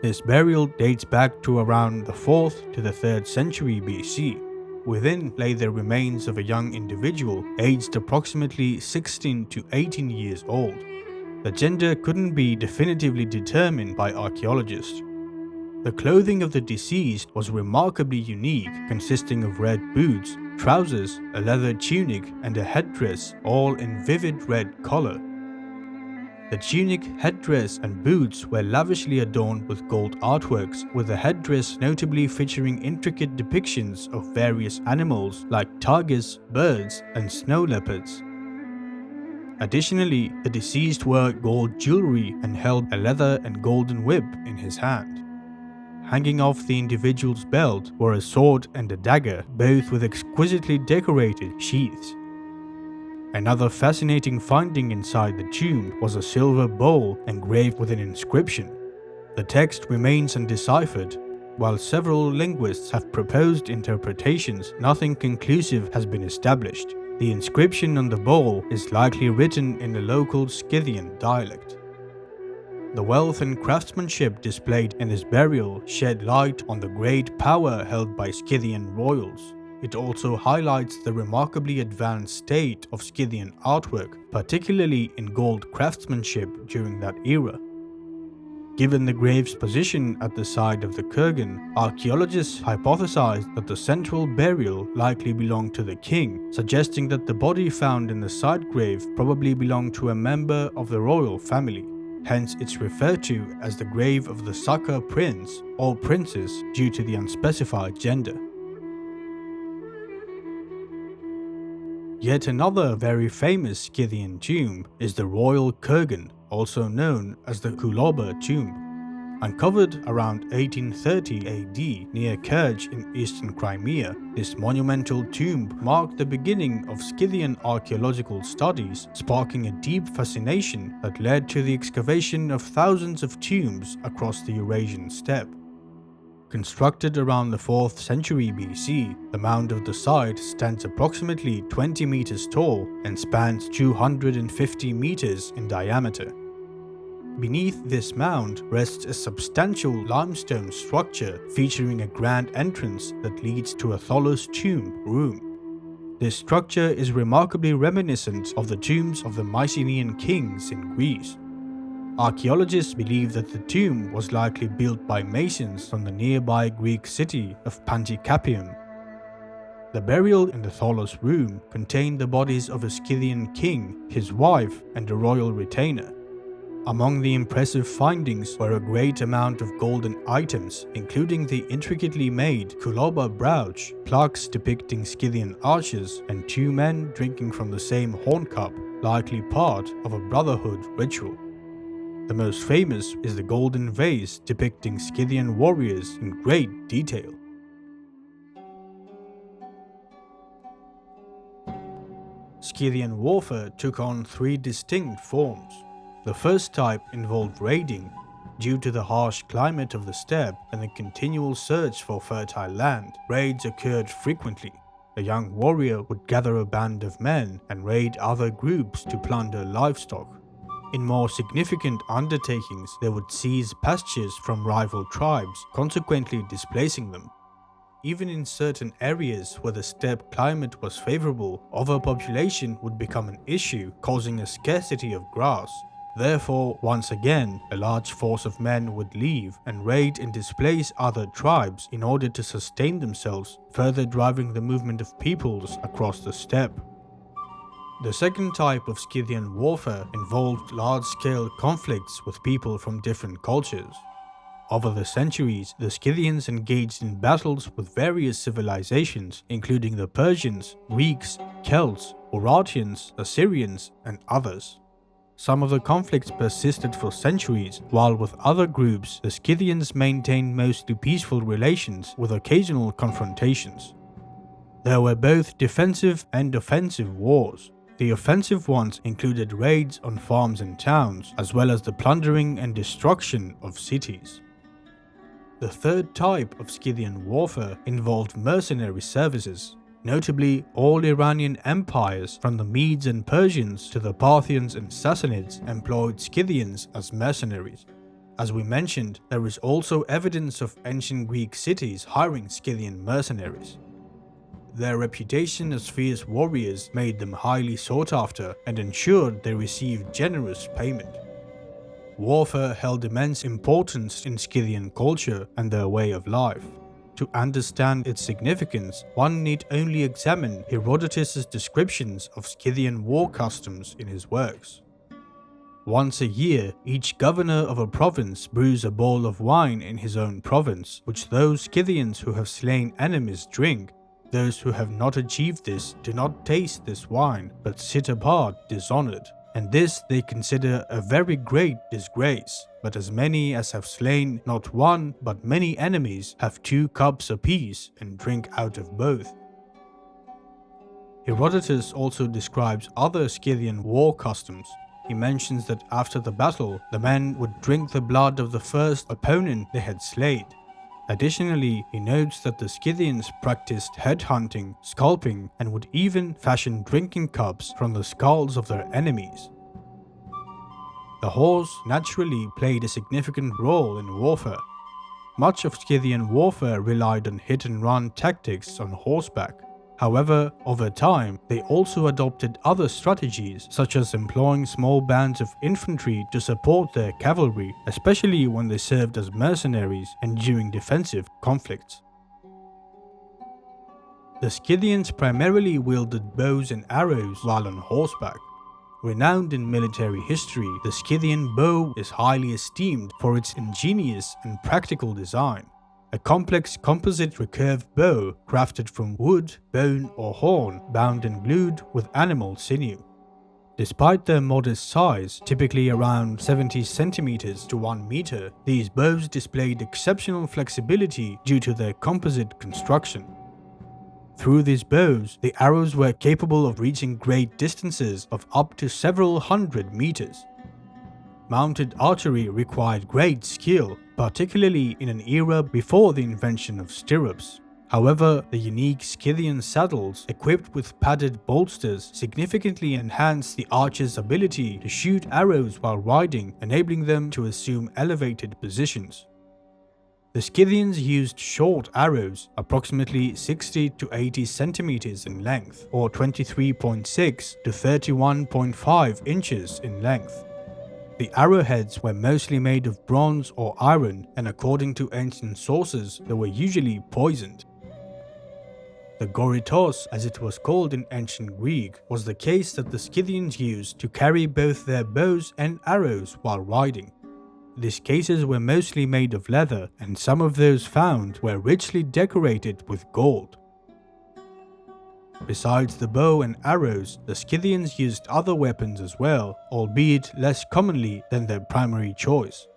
This burial dates back to around the 4th to the 3rd century BC. Within lay the remains of a young individual aged approximately 16 to 18 years old. The gender couldn't be definitively determined by archaeologists. The clothing of the deceased was remarkably unique, consisting of red boots, trousers, a leather tunic, and a headdress, all in vivid red color. The tunic, headdress, and boots were lavishly adorned with gold artworks, with the headdress notably featuring intricate depictions of various animals like tigers, birds, and snow leopards. Additionally, the deceased wore gold jewelry and held a leather and golden whip in his hand. Hanging off the individual's belt were a sword and a dagger, both with exquisitely decorated sheaths. Another fascinating finding inside the tomb was a silver bowl engraved with an inscription. The text remains undeciphered. While several linguists have proposed interpretations, nothing conclusive has been established. The inscription on the bowl is likely written in the local Scythian dialect. The wealth and craftsmanship displayed in this burial shed light on the great power held by Scythian royals. It also highlights the remarkably advanced state of Scythian artwork, particularly in gold craftsmanship during that era. Given the grave's position at the side of the kurgan, archaeologists hypothesized that the central burial likely belonged to the king, suggesting that the body found in the side grave probably belonged to a member of the royal family. Hence it's referred to as the grave of the succor prince or princess due to the unspecified gender. Yet another very famous Scythian tomb is the royal kurgan, also known as the Kuloba tomb. Uncovered around 1830 AD near Kerch in eastern Crimea, this monumental tomb marked the beginning of Scythian archaeological studies, sparking a deep fascination that led to the excavation of thousands of tombs across the Eurasian steppe. Constructed around the 4th century BC, the mound of the site stands approximately 20 meters tall and spans 250 meters in diameter. Beneath this mound rests a substantial limestone structure featuring a grand entrance that leads to a tholos tomb room. This structure is remarkably reminiscent of the tombs of the Mycenaean kings in Greece. Archaeologists believe that the tomb was likely built by masons from the nearby Greek city of Pantikapium. The burial in the tholos room contained the bodies of a Scythian king, his wife, and a royal retainer. Among the impressive findings were a great amount of golden items, including the intricately made Kuloba brooch, plaques depicting Scythian archers, and 2 men drinking from the same horn cup, likely part of a brotherhood ritual. The most famous is the golden vase depicting Scythian warriors in great detail. Scythian warfare took on 3 distinct forms. The first type involved raiding. Due to the harsh climate of the steppe and the continual search for fertile land, raids occurred frequently. A young warrior would gather a band of men and raid other groups to plunder livestock. In more significant undertakings, they would seize pastures from rival tribes, consequently displacing them. Even in certain areas where the steppe climate was favorable, overpopulation would become an issue, causing a scarcity of grass. Therefore, once again, a large force of men would leave and raid and displace other tribes in order to sustain themselves, further driving the movement of peoples across the steppe. The second type of Scythian warfare involved large-scale conflicts with people from different cultures. Over the centuries, the Scythians engaged in battles with various civilizations, including the Persians, Greeks, Celts, Eurasians, Assyrians, and others. Some of the conflicts persisted for centuries, while with other groups, the Scythians maintained mostly peaceful relations with occasional confrontations. There were both defensive and offensive wars. The offensive ones included raids on farms and towns, as well as the plundering and destruction of cities. The third type of Scythian warfare involved mercenary services. Notably, all Iranian empires, from the Medes and Persians to the Parthians and Sassanids, employed Scythians as mercenaries. As we mentioned, there is also evidence of ancient Greek cities hiring Scythian mercenaries. Their reputation as fierce warriors made them highly sought after and ensured they received generous payment. Warfare held immense importance in Scythian culture and their way of life. To understand its significance, one need only examine Herodotus' descriptions of Scythian war customs in his works. Once a year, each governor of a province brews a bowl of wine in his own province, which those Scythians who have slain enemies drink. Those who have not achieved this do not taste this wine, but sit apart dishonored. And this they consider a very great disgrace. But as many as have slain not one but many enemies have 2 cups apiece and drink out of both. Herodotus also describes other Scythian war customs. He mentions that after the battle, the men would drink the blood of the first opponent they had slayed. Additionally, he notes that the Scythians practiced headhunting, scalping, and would even fashion drinking cups from the skulls of their enemies. The horse naturally played a significant role in warfare. Much of Scythian warfare relied on hit-and-run tactics on horseback. However, over time, they also adopted other strategies, such as employing small bands of infantry to support their cavalry, especially when they served as mercenaries and during defensive conflicts. The Scythians primarily wielded bows and arrows while on horseback. Renowned in military history, the Scythian bow is highly esteemed for its ingenious and practical design. A complex composite recurved bow crafted from wood, bone or horn, bound and glued with animal sinew. Despite their modest size, typically around 70 centimeters to 1 meter, these bows displayed exceptional flexibility due to their composite construction. Through these bows, the arrows were capable of reaching great distances of up to several hundred meters. Mounted archery required great skill, particularly in an era before the invention of stirrups. However, the unique Scythian saddles, equipped with padded bolsters, significantly enhanced the archer's ability to shoot arrows while riding, enabling them to assume elevated positions. The Scythians used short arrows, approximately 60 to 80 centimeters in length, or 23.6 to 31.5 inches in length. The arrowheads were mostly made of bronze or iron, and according to ancient sources, they were usually poisoned. The goritos, as it was called in ancient Greek, was the case that the Scythians used to carry both their bows and arrows while riding. These cases were mostly made of leather, and some of those found were richly decorated with gold. Besides the bow and arrows, the Scythians used other weapons as well, albeit less commonly than their primary choice.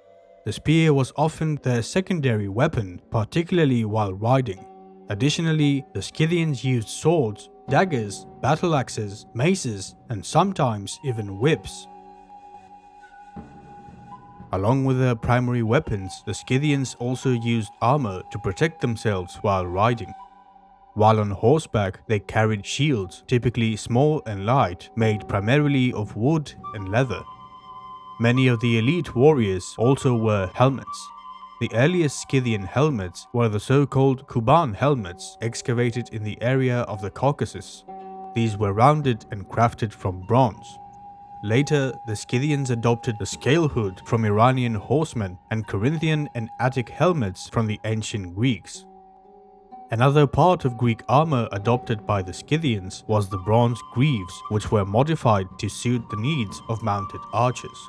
The spear was often their secondary weapon, particularly while riding. Additionally, the Scythians used swords, daggers, battle axes, maces, and sometimes even whips. Along with their primary weapons, the Scythians also used armor to protect themselves while riding. While on horseback, they carried shields, typically small and light, made primarily of wood and leather. Many of the elite warriors also wore helmets. The earliest Scythian helmets were the so-called Kuban helmets, excavated in the area of the Caucasus. These were rounded and crafted from bronze. Later, the Scythians adopted the scale hood from Iranian horsemen and Corinthian and Attic helmets from the ancient Greeks. Another part of Greek armor adopted by the Scythians was the bronze greaves, which were modified to suit the needs of mounted archers.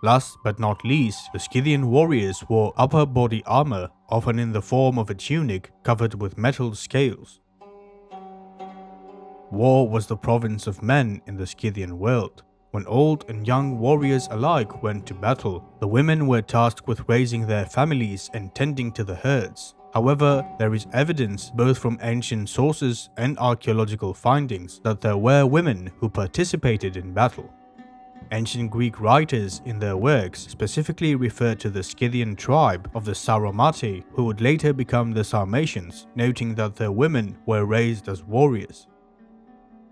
Last but not least, the Scythian warriors wore upper body armor, often in the form of a tunic covered with metal scales. War was the province of men in the Scythian world. When old and young warriors alike went to battle, the women were tasked with raising their families and tending to the herds. However, there is evidence both from ancient sources and archaeological findings that there were women who participated in battle. Ancient Greek writers in their works specifically refer to the Scythian tribe of the Sauromatae, who would later become the Sarmatians, noting that their women were raised as warriors.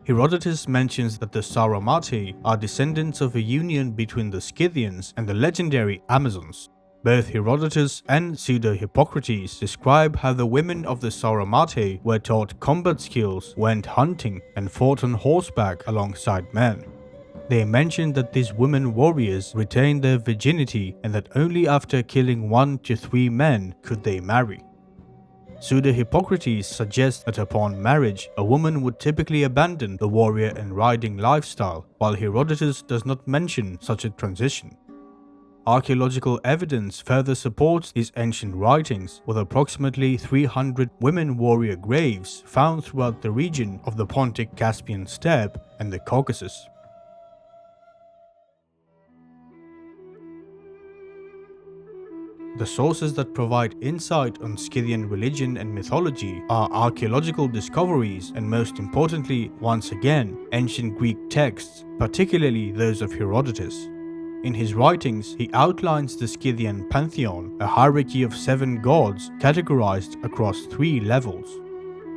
Herodotus mentions that the Sauromatae are descendants of a union between the Scythians and the legendary Amazons. Both Herodotus and Pseudo-Hippocrates describe how the women of the Sauromatae were taught combat skills, went hunting, and fought on horseback alongside men. They mention that these women warriors retained their virginity and that only after killing 1 to 3 men could they marry. Pseudo-Hippocrates suggests that upon marriage, a woman would typically abandon the warrior and riding lifestyle, while Herodotus does not mention such a transition. Archaeological evidence further supports these ancient writings, with approximately 300 women warrior graves found throughout the region of the Pontic-Caspian steppe and the Caucasus. The sources that provide insight on Scythian religion and mythology are archaeological discoveries and, most importantly, once again, ancient Greek texts, particularly those of Herodotus. In his writings, he outlines the Scythian pantheon, a hierarchy of 7 gods categorized across 3 levels.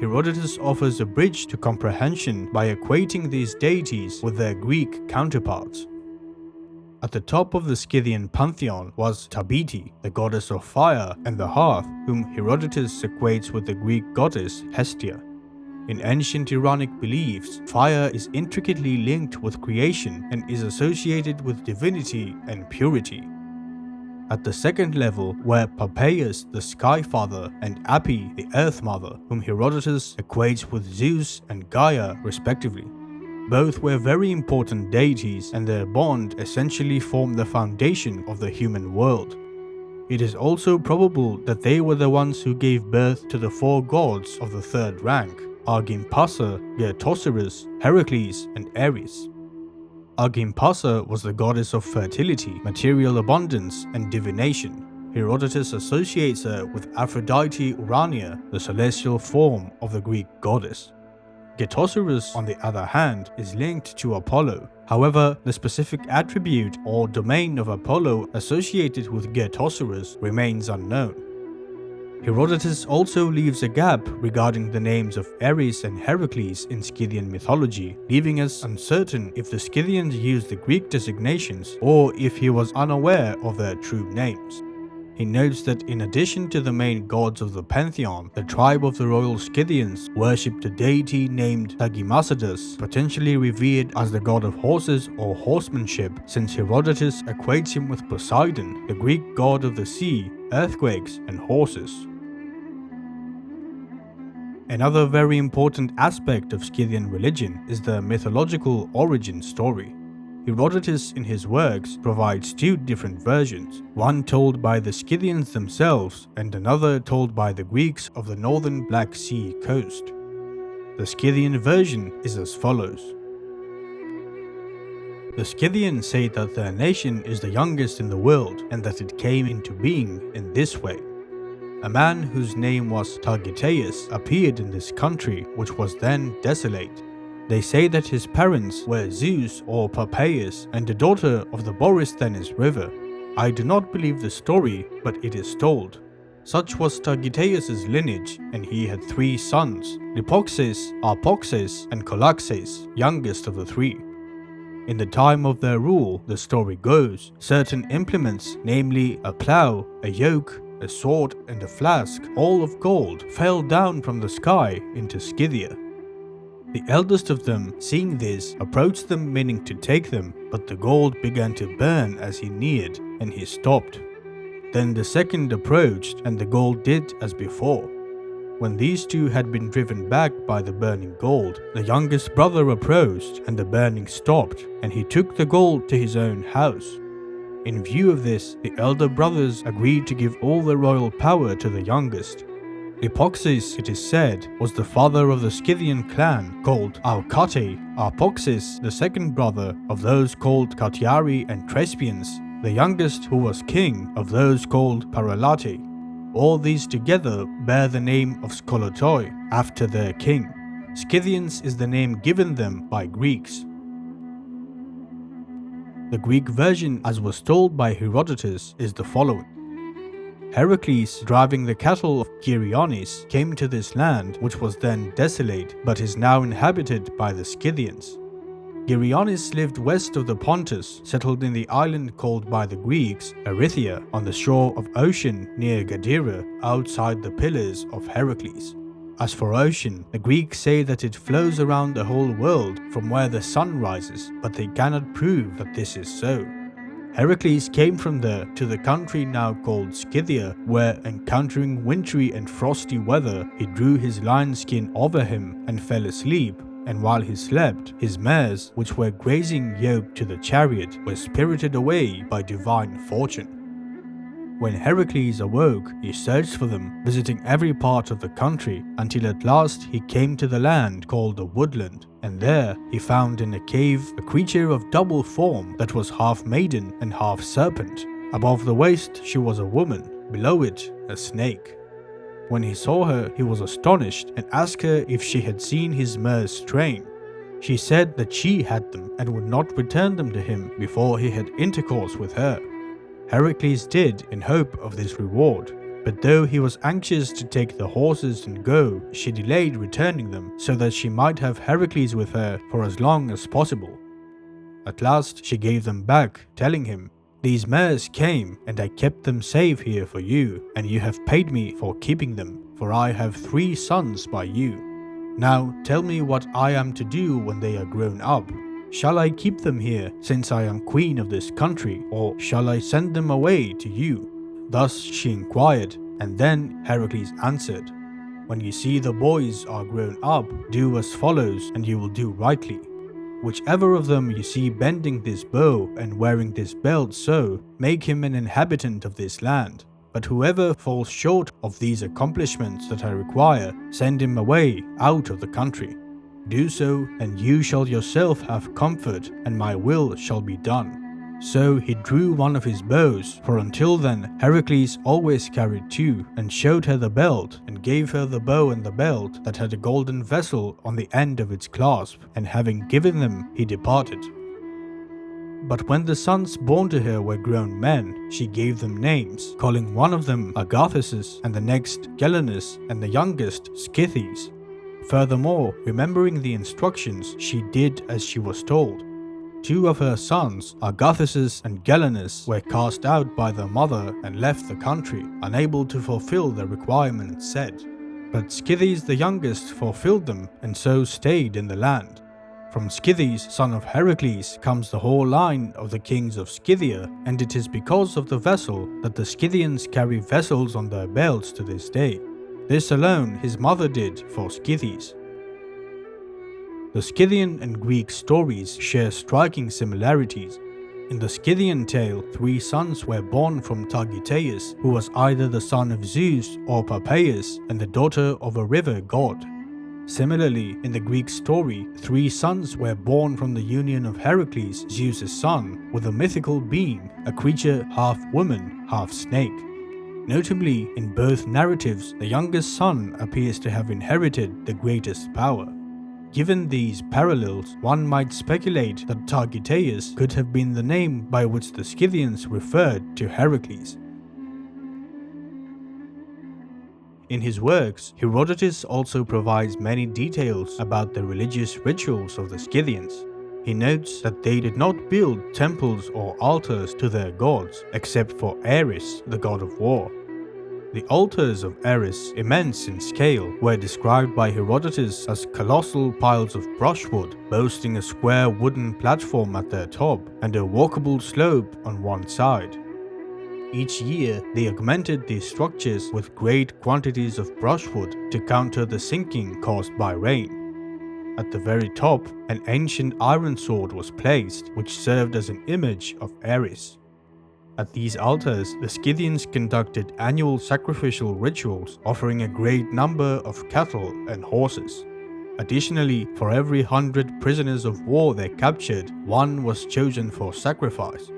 Herodotus offers a bridge to comprehension by equating these deities with their Greek counterparts. At the top of the Scythian pantheon was Tabete, the goddess of fire and the hearth, whom Herodotus equates with the Greek goddess Hestia. In ancient Iranic beliefs, fire is intricately linked with creation and is associated with divinity and purity. At the second level were Popeus, the Sky Father, and Api, the Earth Mother, whom Herodotus equates with Zeus and Gaia respectively. Both were very important deities, and their bond essentially formed the foundation of the human world. It is also probable that they were the ones who gave birth to the four gods of the third rank: Argimpasa, Gertosiris, Heracles, and Ares. Argimpasa was the goddess of fertility, material abundance, and divination. Herodotus associates her with Aphrodite Urania, the celestial form of the Greek goddess. Gertosiris, on the other hand, is linked to Apollo. However, the specific attribute or domain of Apollo associated with Gertosiris remains unknown. Herodotus also leaves a gap regarding the names of Ares and Heracles in Scythian mythology, leaving us uncertain if the Scythians used the Greek designations or if he was unaware of their true names. He notes that in addition to the main gods of the pantheon, the tribe of the royal Scythians worshipped a deity named Tagimacetus, potentially revered as the god of horses or horsemanship, since Herodotus equates him with Poseidon, the Greek god of the sea, earthquakes, and horses. Another very important aspect of Scythian religion is the mythological origin story. Herodotus in his works provides two different versions, one told by the Scythians themselves and another told by the Greeks of the northern Black Sea coast. The Scythian version is as follows. The Scythians say that their nation is the youngest in the world and that it came into being in this way. A man whose name was Targeteus appeared in this country, which was then desolate. They say that his parents were Zeus or Popeus and the daughter of the Borysthenes river. I do not believe the story, but it is told. Such was Targeteus' lineage, and he had 3 sons, Lipoxes, Arpoxes, and Colaxes, youngest of the 3. In the time of their rule, the story goes, certain implements, namely a plough, a yoke, a sword, and a flask, all of gold, fell down from the sky into Scythia. The eldest of them, seeing this, approached them meaning to take them, but the gold began to burn as he neared, and he stopped. Then the second approached, and the gold did as before. When these two had been driven back by the burning gold, the youngest brother approached, and the burning stopped, and he took the gold to his own house. In view of this, the elder brothers agreed to give all the royal power to the youngest. Lipoxes, it is said, was the father of the Scythian clan called Alcate, Arpoxes the second brother of those called Catiari and Trespians, the youngest who was king of those called Paralate. All these together bear the name of Skolotoi, after their king. Scythians is the name given them by Greeks. The Greek version, as was told by Herodotus, is the following. Heracles, driving the cattle of Geryones, came to this land, which was then desolate, but is now inhabited by the Scythians. Geryones lived west of the Pontus, settled in the island called by the Greeks Erythia, on the shore of Ocean near Gadara, outside the Pillars of Heracles. As for Ocean, the Greeks say that it flows around the whole world from where the sun rises, but they cannot prove that this is so. Heracles came from there to the country now called Scythia, where, encountering wintry and frosty weather, he drew his lion skin over him and fell asleep, and while he slept, his mares, which were grazing yoked to the chariot, were spirited away by divine fortune. When Heracles awoke, he searched for them, visiting every part of the country, until at last he came to the land called the Woodland, and there he found in a cave a creature of double form that was half maiden and half serpent. Above the waist she was a woman, below it a snake. When he saw her, he was astonished and asked her if she had seen his mare's train. She said that she had them and would not return them to him before he had intercourse with her. Heracles did in hope of this reward, but though he was anxious to take the horses and go, she delayed returning them so that she might have Heracles with her for as long as possible. At last she gave them back, telling him, "These mares came, and I kept them safe here for you, and you have paid me for keeping them, for I have 3 sons by you." Now tell me what I am to do when they are grown up. Shall I keep them here, since I am queen of this country, or shall I send them away to you?" Thus she inquired, and then Heracles answered, "When you see the boys are grown up, do as follows, and you will do rightly. Whichever of them you see bending this bow and wearing this belt so, make him an inhabitant of this land. But whoever falls short of these accomplishments that I require, send him away out of the country. Do so, and you shall yourself have comfort, and my will shall be done." So he drew one of his bows, for until then Heracles always carried two, and showed her the belt, and gave her the bow and the belt that had a golden vessel on the end of its clasp, and having given them, he departed. But when the sons born to her were grown men, she gave them names, calling one of them Agathasus, and the next Gelenus, and the youngest Scythians. Furthermore, remembering the instructions, she did as she was told. Two of her sons, Agathasus and Gelenus, were cast out by their mother and left the country, unable to fulfill the requirements set. But Scythius the youngest fulfilled them, and so stayed in the land. From Scythius, son of Heracles, comes the whole line of the kings of Scythia, and it is because of the vessel that the Scythians carry vessels on their belts to this day. This alone his mother did for Scythius. The Scythian and Greek stories share striking similarities. In the Scythian tale, 3 sons were born from Targeteus, who was either the son of Zeus or Popeus and the daughter of a river god. Similarly, in the Greek story, 3 sons were born from the union of Heracles, Zeus's son, with a mythical being, a creature half woman, half snake. Notably, in both narratives, the youngest son appears to have inherited the greatest power. Given these parallels, one might speculate that Targeteus could have been the name by which the Scythians referred to Heracles. In his works, Herodotus also provides many details about the religious rituals of the Scythians. He notes that they did not build temples or altars to their gods, except for Ares, the god of war. The altars of Ares, immense in scale, were described by Herodotus as colossal piles of brushwood, boasting a square wooden platform at their top and a walkable slope on one side. Each year, they augmented these structures with great quantities of brushwood to counter the sinking caused by rain. At the very top, an ancient iron sword was placed, which served as an image of Ares. At these altars, the Scythians conducted annual sacrificial rituals, offering a great number of cattle and horses. Additionally, for every 100 prisoners of war they captured, one was chosen for sacrifice.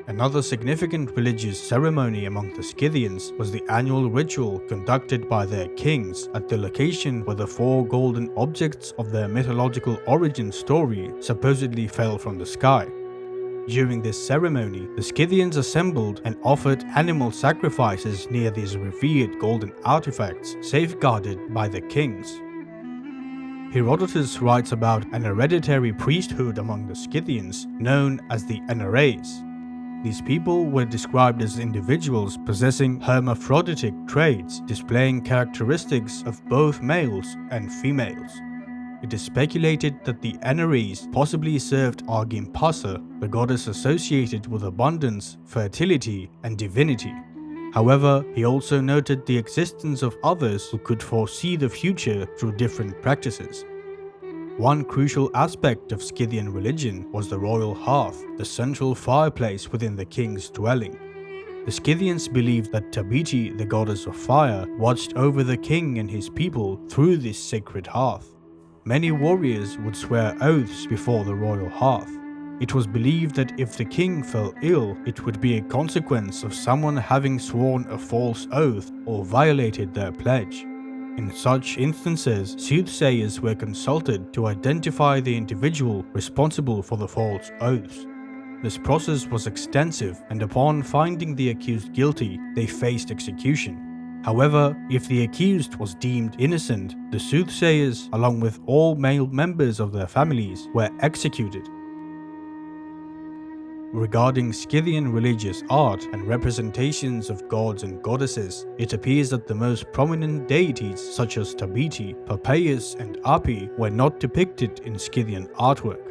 Another significant religious ceremony among the Scythians was the annual ritual conducted by their kings at the location where the 4 golden objects of their mythological origin story supposedly fell from the sky. During this ceremony, the Scythians assembled and offered animal sacrifices near these revered golden artifacts safeguarded by the kings. Herodotus writes about an hereditary priesthood among the Scythians known as the Anares. These people were described as individuals possessing hermaphroditic traits, displaying characteristics of both males and females. It is speculated that the Anares possibly served Argimpasa, the goddess associated with abundance, fertility, and divinity. However, he also noted the existence of others who could foresee the future through different practices. One crucial aspect of Scythian religion was the royal hearth, the central fireplace within the king's dwelling. The Scythians believed that Tabete, the goddess of fire, watched over the king and his people through this sacred hearth. Many warriors would swear oaths before the royal hearth. It was believed that if the king fell ill, it would be a consequence of someone having sworn a false oath or violated their pledge. In such instances, soothsayers were consulted to identify the individual responsible for the false oaths. This process was extensive, and upon finding the accused guilty, they faced execution. However, if the accused was deemed innocent, the soothsayers, along with all male members of their families, were executed. Regarding Scythian religious art and representations of gods and goddesses, it appears that the most prominent deities such as Tabiti, Popeus and Api were not depicted in Scythian artwork.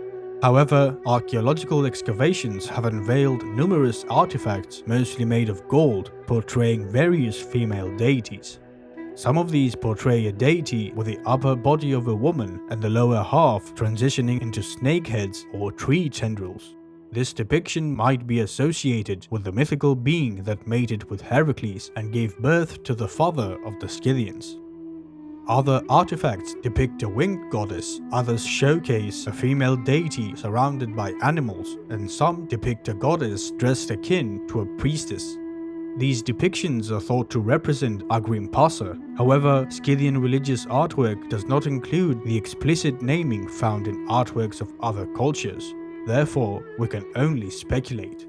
However, archaeological excavations have unveiled numerous artifacts, mostly made of gold, portraying various female deities. Some of these portray a deity with the upper body of a woman and the lower half transitioning into snake heads or tree tendrils. This depiction might be associated with the mythical being that mated with Heracles and gave birth to the father of the Scythians. Other artifacts depict a winged goddess, others showcase a female deity surrounded by animals, and some depict a goddess dressed akin to a priestess. These depictions are thought to represent Agrimpasa. However, Scythian religious artwork does not include the explicit naming found in artworks of other cultures. Therefore, we can only speculate.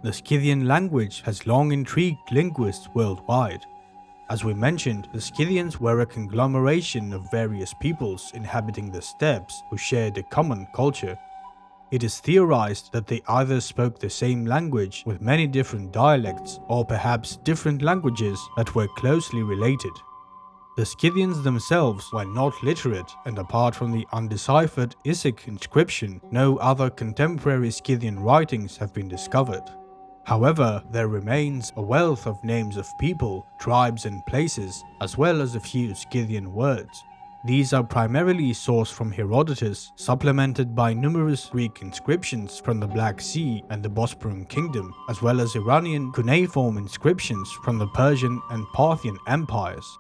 The Scythian language has long intrigued linguists worldwide. As we mentioned, the Scythians were a conglomeration of various peoples inhabiting the steppes who shared a common culture. It is theorized that they either spoke the same language with many different dialects, or perhaps different languages that were closely related. The Scythians themselves were not literate, and apart from the undeciphered Isic inscription, no other contemporary Scythian writings have been discovered. However, there remains a wealth of names of people, tribes and places, as well as a few Scythian words. These are primarily sourced from Herodotus, supplemented by numerous Greek inscriptions from the Black Sea and the Bosporan Kingdom, as well as Iranian cuneiform inscriptions from the Persian and Parthian empires.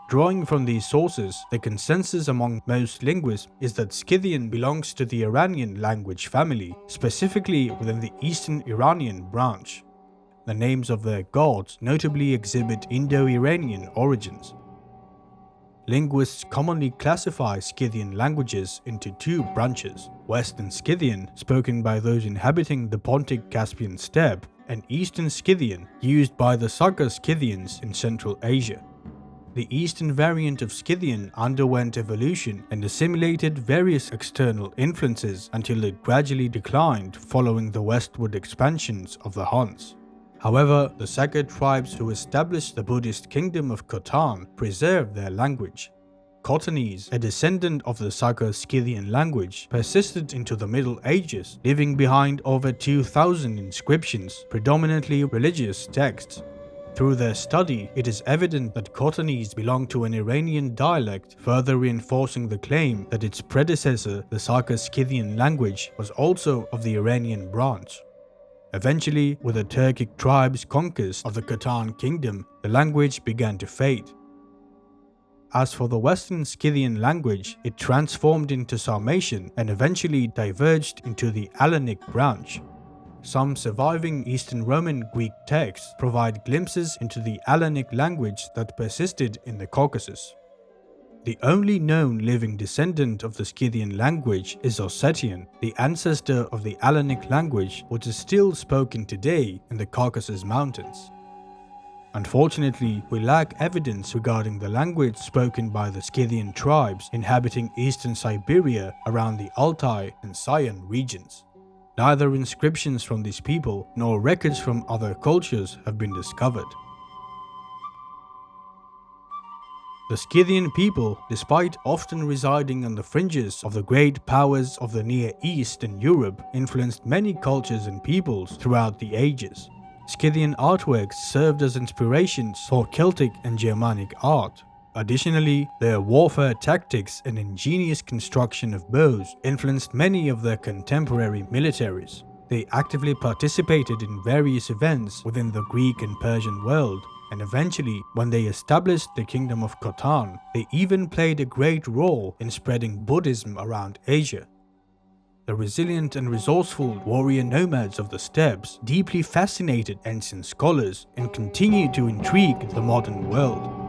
Drawing from these sources, the consensus among most linguists is that Scythian belongs to the Iranian language family, specifically within the Eastern Iranian branch. The names of their gods notably exhibit Indo-Iranian origins. Linguists commonly classify Scythian languages into two branches: Western Scythian, spoken by those inhabiting the Pontic-Caspian steppe, and Eastern Scythian, used by the Saga Scythians in Central Asia. The eastern variant of Scythian underwent evolution and assimilated various external influences until it gradually declined following the westward expansions of the Huns. However, the Saga tribes who established the Buddhist kingdom of Khotan preserved their language. Khotanese, a descendant of the Saga Scythian language, persisted into the Middle Ages, leaving behind over 2,000 inscriptions, predominantly religious texts. Through their study, it is evident that Khotanese belonged to an Iranian dialect, further reinforcing the claim that its predecessor, the Saga Scythian language, was also of the Iranian branch. Eventually, with the Turkic tribes' conquest of the Khotan kingdom, the language began to fade. As for the Western Scythian language, it transformed into Sarmatian and eventually diverged into the Alanic branch. Some surviving Eastern Roman Greek texts provide glimpses into the Alanic language that persisted in the Caucasus. The only known living descendant of the Scythian language is Ossetian, the ancestor of the Alanic language, which is still spoken today in the Caucasus Mountains. Unfortunately, we lack evidence regarding the language spoken by the Scythian tribes inhabiting eastern Siberia around the Altai and Sayan regions. Neither inscriptions from these people nor records from other cultures have been discovered. The Scythian people, despite often residing on the fringes of the great powers of the Near East and Europe, influenced many cultures and peoples throughout the ages. Scythian artworks served as inspirations for Celtic and Germanic art. Additionally, their warfare tactics and ingenious construction of bows influenced many of their contemporary militaries. They actively participated in various events within the Greek and Persian world, and eventually, when they established the kingdom of Khotan, they even played a great role in spreading Buddhism around Asia. The resilient and resourceful warrior nomads of the steppes deeply fascinated ancient scholars and continue to intrigue the modern world.